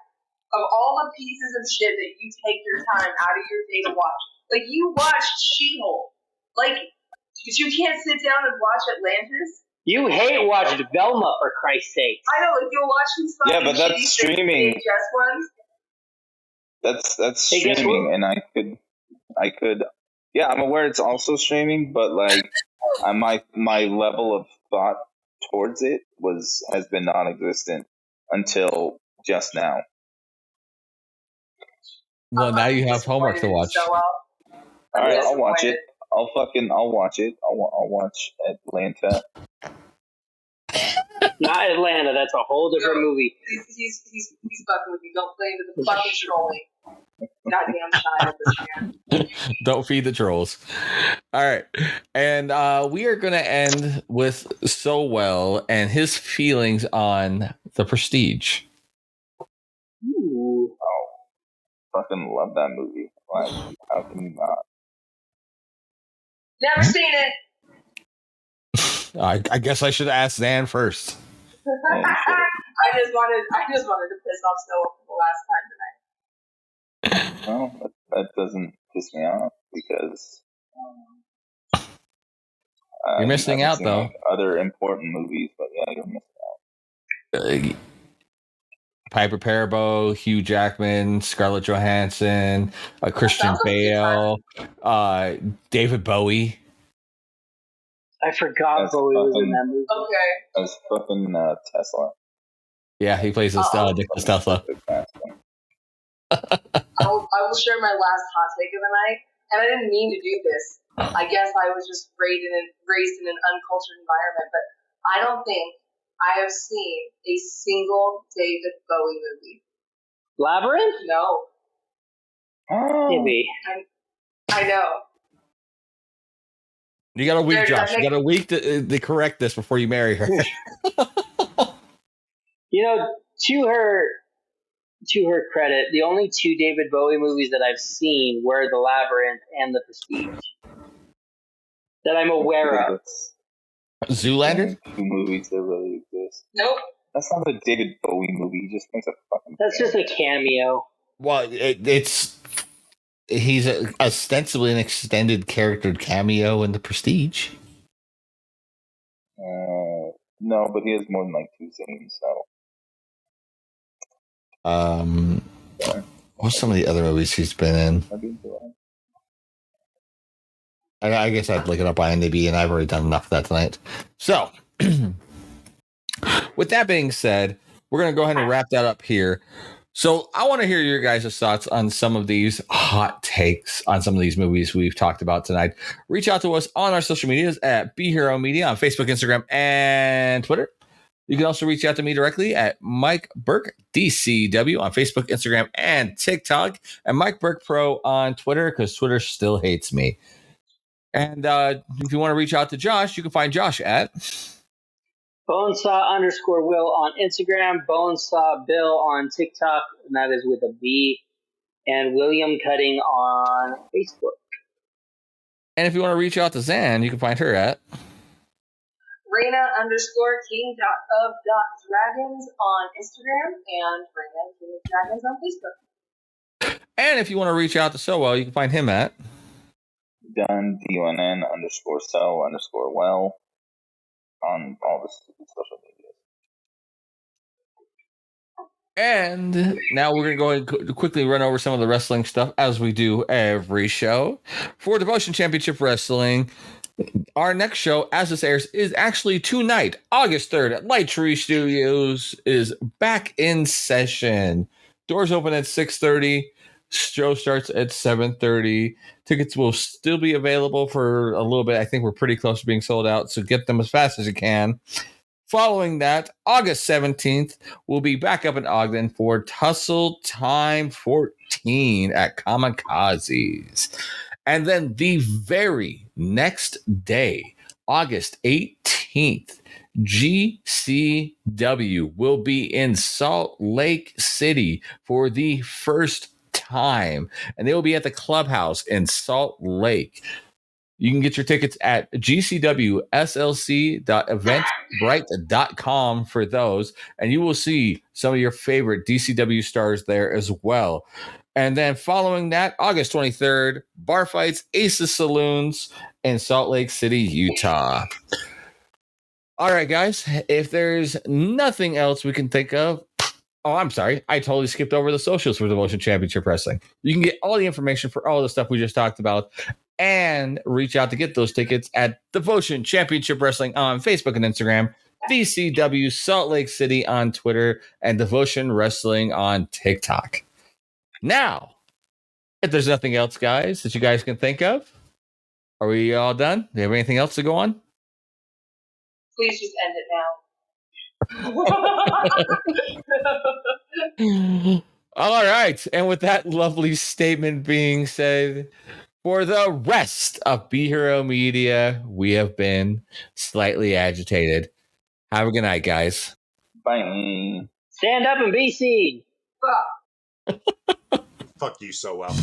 Speaker 2: Of all the pieces of shit that you take your time out of your day to watch, like you watched She-Hulk, like, but you can't sit down and watch Atlantis.
Speaker 3: You hate watching Velma, for Christ's sake.
Speaker 2: I know, like you'll watch these fucking
Speaker 4: but that's streaming.
Speaker 2: VHS ones.
Speaker 4: That's streaming, and I could. Yeah, I'm aware it's also streaming, but like, my level of thought towards it has been non-existent until just now.
Speaker 1: Well, now you have homework to watch.
Speaker 4: All right, I'll watch it. I'll watch it. I'll watch Atlanta.
Speaker 3: Not Atlanta. That's a whole different movie.
Speaker 2: He's fucking with you. Don't play into the fucking trolling. Goddamn shy of this man.
Speaker 1: Don't feed the trolls. All right, and we are going to end with So Well and his feelings on The Prestige.
Speaker 3: Ooh.
Speaker 4: Oh, fucking love that movie. Like, how can you not?
Speaker 2: Never seen it.
Speaker 1: I guess I should ask Zan first.
Speaker 2: I just wanted to piss off Noah for the last time tonight.
Speaker 4: Well, that doesn't piss me off because
Speaker 1: You're missing out,
Speaker 4: seen,
Speaker 1: though.
Speaker 4: like, other important movies, but yeah, you're missing out.
Speaker 1: Piper Perabo, Hugh Jackman, Scarlett Johansson, Christian
Speaker 2: Sounds like a good
Speaker 1: Bale, David Bowie.
Speaker 3: I forgot
Speaker 4: That's
Speaker 3: Bowie was in
Speaker 4: fucking-
Speaker 3: that movie.
Speaker 2: Okay.
Speaker 4: As fucking Tesla.
Speaker 1: Yeah, he plays Nicholas Tesla.
Speaker 2: I will share my last hot take of the night, and I didn't mean to do this. I guess I was just raised in an uncultured environment, but I don't think I have seen a single David Bowie movie.
Speaker 3: Labyrinth?
Speaker 2: No.
Speaker 4: Oh,
Speaker 3: Maybe.
Speaker 2: I know.
Speaker 1: You got a week,
Speaker 2: There,
Speaker 1: Josh.
Speaker 2: that
Speaker 1: You got a week to correct this before you marry her.
Speaker 3: You know, to her credit, the only two David Bowie movies that I've seen were The Labyrinth and The Prestige. That I'm aware of.
Speaker 1: Zoolander?
Speaker 4: Two movies that really exist.
Speaker 2: Nope.
Speaker 4: That's not a David Bowie movie. He just makes a fucking.
Speaker 3: That's just a cameo.
Speaker 1: Well, he's ostensibly an extended character cameo in The Prestige.
Speaker 4: No, but he has more than like two scenes. So.
Speaker 1: What's some of the other movies he's been in?
Speaker 4: I'd be into that.
Speaker 1: I guess I'd look it up on IMDb, and I've already done enough of that tonight. So, with that being said, we're going to go ahead and wrap that up here. So, I want to hear your guys' thoughts on some of these hot takes on some of these movies we've talked about tonight. Reach out to us on our social medias at Be Hero Media on Facebook, Instagram, and Twitter. You can also reach out to me directly at Mike Burke DCW on Facebook, Instagram, and TikTok, and Mike Burke Pro on Twitter because Twitter still hates me. And if you want to reach out to Josh, you can find Josh at
Speaker 3: Bonesaw_Will on Instagram, Bonesaw Bill on TikTok, and that is with a B, and William Cutting on Facebook.
Speaker 1: And if you want to reach out to Zan, you can find her at
Speaker 2: Reina_King.of.Dragons on Instagram and Reina King of Dragons on Facebook.
Speaker 1: And if you want to reach out to Sowell, you can find him at
Speaker 4: Done DUNN_so_well on all the stupid social media.
Speaker 1: And now we're going to go and quickly run over some of the wrestling stuff as we do every show. For Devotion Championship Wrestling, our next show, as this airs, is actually tonight, August 3rd at Light Tree Studios, is back in session. Doors open at 6:30. Show starts at 7:30. Tickets will still be available for a little bit. I think we're pretty close to being sold out, so get them as fast as you can. Following that, August 17th, we'll be back up in Ogden for Tussle Time 14 at Kamikazes. And then the very next day, August 18th, GCW will be in Salt Lake City for the first time, and they will be at the Clubhouse in Salt Lake. You can get your tickets at gcwslc.eventbrite.com for those, and you will see some of your favorite DCW stars there as well. And then following that, August 23rd, Bar Fights, Aces Saloons in Salt Lake City, Utah. All right, guys, if there's nothing else we can think of, I'm sorry. I totally skipped over the socials for Devotion Championship Wrestling. You can get all the information for all the stuff we just talked about and reach out to get those tickets at Devotion Championship Wrestling on Facebook and Instagram, DCW Salt Lake City on Twitter, and Devotion Wrestling on TikTok. Now, if there's nothing else, guys, that you guys can think of, are we all done? Do you have anything else to go on?
Speaker 2: Please just end it now.
Speaker 1: All right. And with that lovely statement being said, for the rest of Be Hero Media, we have been Slightly Agitated. Have a good night, guys.
Speaker 4: Bye.
Speaker 3: Stand up and be seen.
Speaker 2: Fuck.
Speaker 5: Fuck you so well.